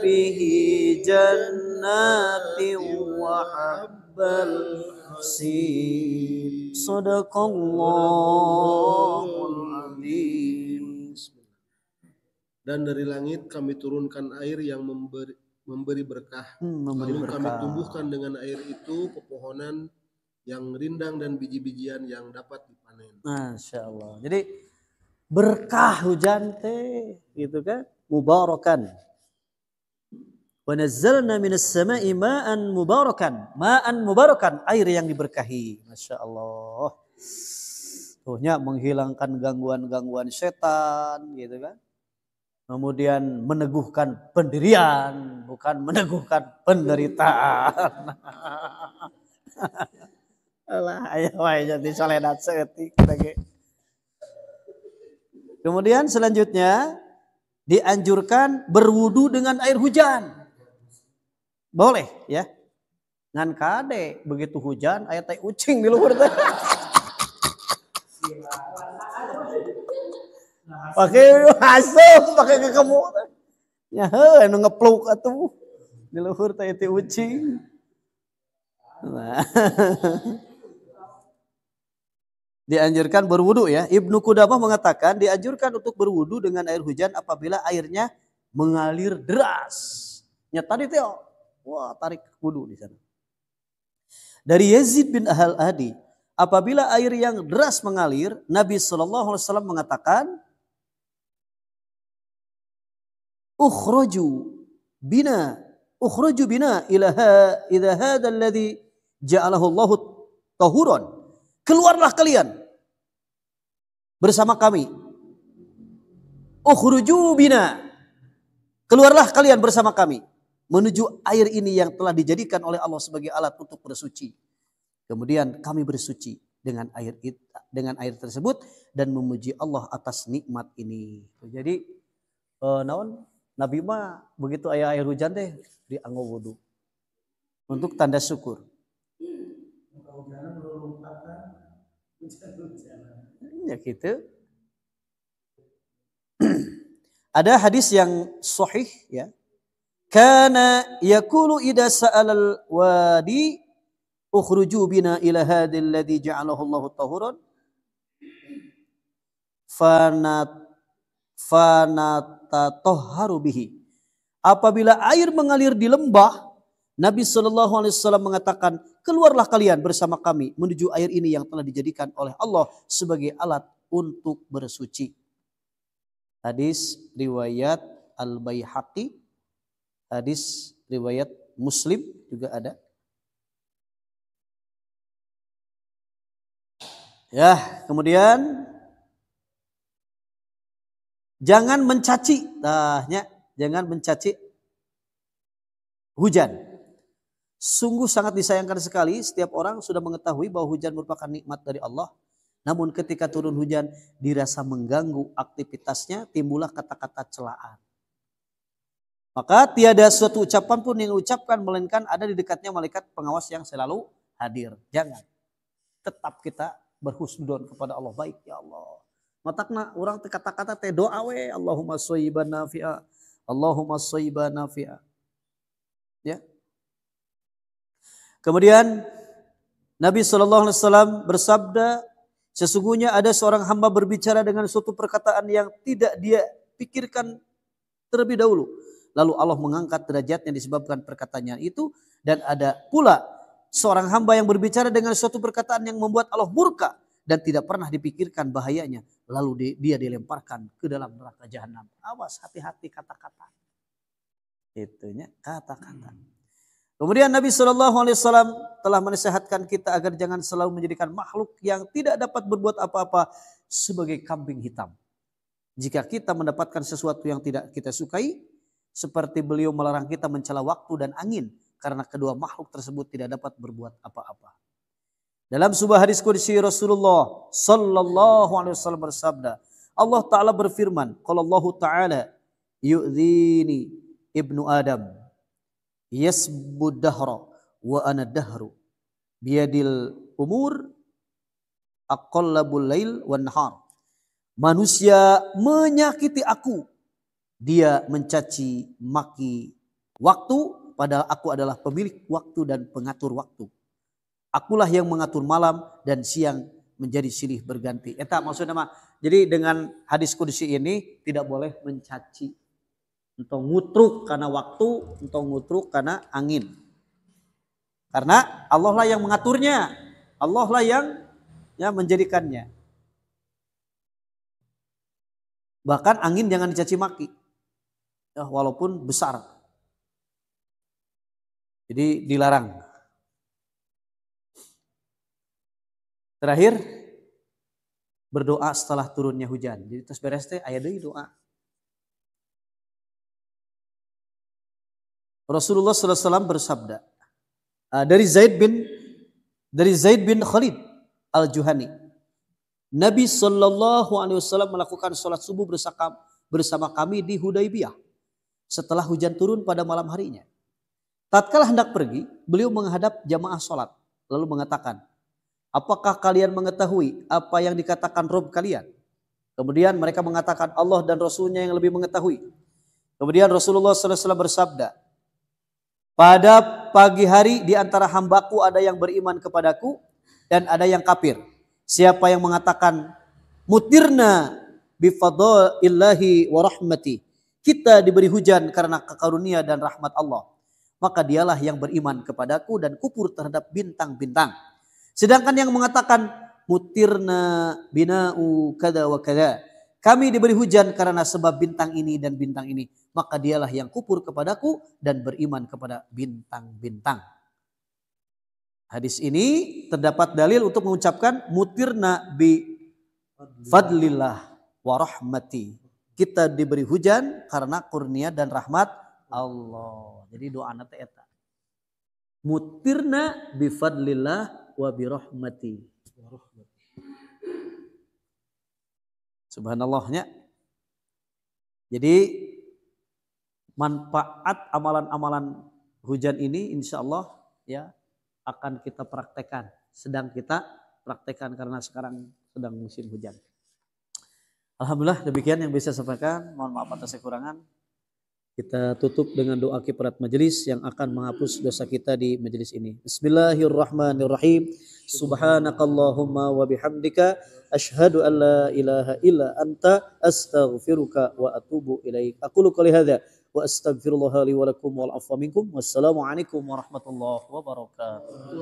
bihi jannatin wa habbal hasid. Sadaqallahul azim.
Dan dari langit kami turunkan air yang memberi berkah. Lalu kami tumbuhkan dengan air itu pepohonan yang rindang dan biji-bijian yang dapat dipanen.
Masya Allah. Jadi berkah hujan teh, gitu kan? Mubarakan. Wa nazzalna minas sama'i ma'an mubarakan. Ma'an mubarakan, air yang diberkahi. Masya Allah. Tuhnya menghilangkan gangguan-gangguan setan, gitu kan? Kemudian meneguhkan pendirian, bukan meneguhkan penderitaan. Alah, ayo jadi soledat seetik. Kemudian selanjutnya dianjurkan berwudu dengan air hujan. Boleh ya. Ngan kade begitu hujan aya teh ucing di luhur teh. Pakai asup, pakai ke kamu. Ya heuh anu ngepluk atuh. Di luhur teh teh ucing. Nah. Dianjurkan berwudu ya. Ibnu Qudamah mengatakan dianjurkan untuk berwudu dengan air hujan apabila airnya mengalir deras. Ya tadi teh wah tarik wudu di sana. Dari Yazid bin Al-Hadi, apabila air yang deras mengalir, Nabi sallallahu alaihi wasallam mengatakan, "Ukhraju bina ukhruju bina ila hadzal ladzi ja'alahu Allahu tahuran. Keluarlah kalian bersama kami. Ukhruju bina. Keluarlah kalian bersama kami menuju air ini yang telah dijadikan oleh Allah sebagai alat untuk bersuci. Kemudian kami bersuci dengan air tersebut dan memuji Allah atas nikmat ini. Jadi Nabi mah begitu aya air hujan teh dianggo wudu untuk tanda syukur. Ya gitu. Ada hadis yang sahih ya. Kana yaqulu idza sa'alal wadi ukhruju bina ila hadzal ladzi ja'alahu Allahu tahuran fanatatahharu bihi. Apabila air mengalir di lembah, Nabi SAW mengatakan, keluarlah kalian bersama kami menuju air ini yang telah dijadikan oleh Allah sebagai alat untuk bersuci. Hadis riwayat Al-Baihaqi, hadis riwayat Muslim juga ada. Ya, kemudian jangan mencaci, jangan mencaci hujan. Sungguh sangat disayangkan sekali setiap orang sudah mengetahui bahwa hujan merupakan nikmat dari Allah. Namun ketika turun hujan dirasa mengganggu aktivitasnya, timbullah kata-kata celaan. Maka tiada suatu ucapan pun yang diucapkan melainkan ada di dekatnya malaikat pengawas yang selalu hadir. Jangan. Tetap kita berhusnudon kepada Allah. Baik ya Allah. Matakna orang kata-kata teh doa we. Allahumma shayyiban nafi'a. Allahumma shayyiban nafi'a. Ya. Kemudian Nabi SAW bersabda, sesungguhnya ada seorang hamba berbicara dengan suatu perkataan yang tidak dia pikirkan terlebih dahulu. Lalu Allah mengangkat derajatnya disebabkan perkataannya itu. Dan ada pula seorang hamba yang berbicara dengan suatu perkataan yang membuat Allah murka dan tidak pernah dipikirkan bahayanya, lalu dia dilemparkan ke dalam neraka jahanam. Awas, hati-hati kata-kata. Itunya kata-kata. Kemudian Nabi SAW telah menasihatkan kita agar jangan selalu menjadikan makhluk yang tidak dapat berbuat apa-apa sebagai kambing hitam. Jika kita mendapatkan sesuatu yang tidak kita sukai, seperti beliau melarang kita mencela waktu dan angin, karena kedua makhluk tersebut tidak dapat berbuat apa-apa. Dalam sebuah hadis qudsi Rasulullah sallallahu alaihi wasallam bersabda, Allah Ta'ala berfirman, qala Allah Ta'ala yu'dhini ibnu Adam yasbud dahra wa ana dahru biyadil umur aqallabul lail wan nahar. Manusia menyakiti aku, dia mencaci maki waktu, padahal aku adalah pemilik waktu dan pengatur waktu. Akulah yang mengatur malam dan siang menjadi silih berganti. Eta maksudnya mah. Jadi dengan hadis qudsi ini tidak boleh mencaci. Entong ngutruk karena waktu, entong ngutruk karena angin. Karena Allah lah yang mengaturnya. Allah lah yang menjadikannya. Bahkan angin jangan dicaci maki. Ya, walaupun besar. Jadi dilarang. Terakhir, berdoa setelah turunnya hujan. Jadi terus beres teh aya deui doa. Rasulullah SAW bersabda dari Zaid bin Khalid al-Juhani. Nabi SAW melakukan sholat subuh bersama kami di Hudaybiyah setelah hujan turun pada malam harinya. Tatkala hendak pergi, beliau menghadap jamaah sholat lalu mengatakan, apakah kalian mengetahui apa yang dikatakan Rabb kalian? Kemudian mereka mengatakan Allah dan Rasulnya yang lebih mengetahui. Kemudian Rasulullah SAW bersabda, pada pagi hari di antara hambaku ada yang beriman kepadaku dan ada yang kafir. Siapa yang mengatakan mutirna bifadlillahi wa rahmati, kita diberi hujan karena karunia dan rahmat Allah, maka dialah yang beriman kepadaku dan kufur terhadap bintang-bintang. Sedangkan yang mengatakan mutirna bina'u kada wa kada, Kami diberi hujan karena sebab bintang ini dan bintang ini. Maka dialah yang kufur kepadaku dan beriman kepada bintang-bintang. Hadis ini terdapat dalil untuk mengucapkan mutirna bi fadlillah wa rahmati. Kita diberi hujan karena kurnia dan rahmat Allah. Jadi doa nate eta. Mutirna bi fadlillah wa bi rahmati. Subhanallahnya. Jadi manfaat amalan-amalan hujan ini insya Allah ya akan kita praktekkan. Sedang kita praktekkan karena sekarang sedang musim hujan. Alhamdulillah demikian yang bisa saya sampaikan. Mohon maaf atas kekurangan. Kita tutup dengan doa kifarat majelis yang akan menghapus dosa kita di majelis ini. Bismillahirrahmanirrahim. Subhanakallahumma wa bihamdika asyhadu an la ilaha illa anta astaghfiruka wa atubu ilaik. Aqulu qouli hadza wa astaghfirullah li wa lakum wal afwa minkum. Wassalamu alaikum warahmatullahi wabarakatuh.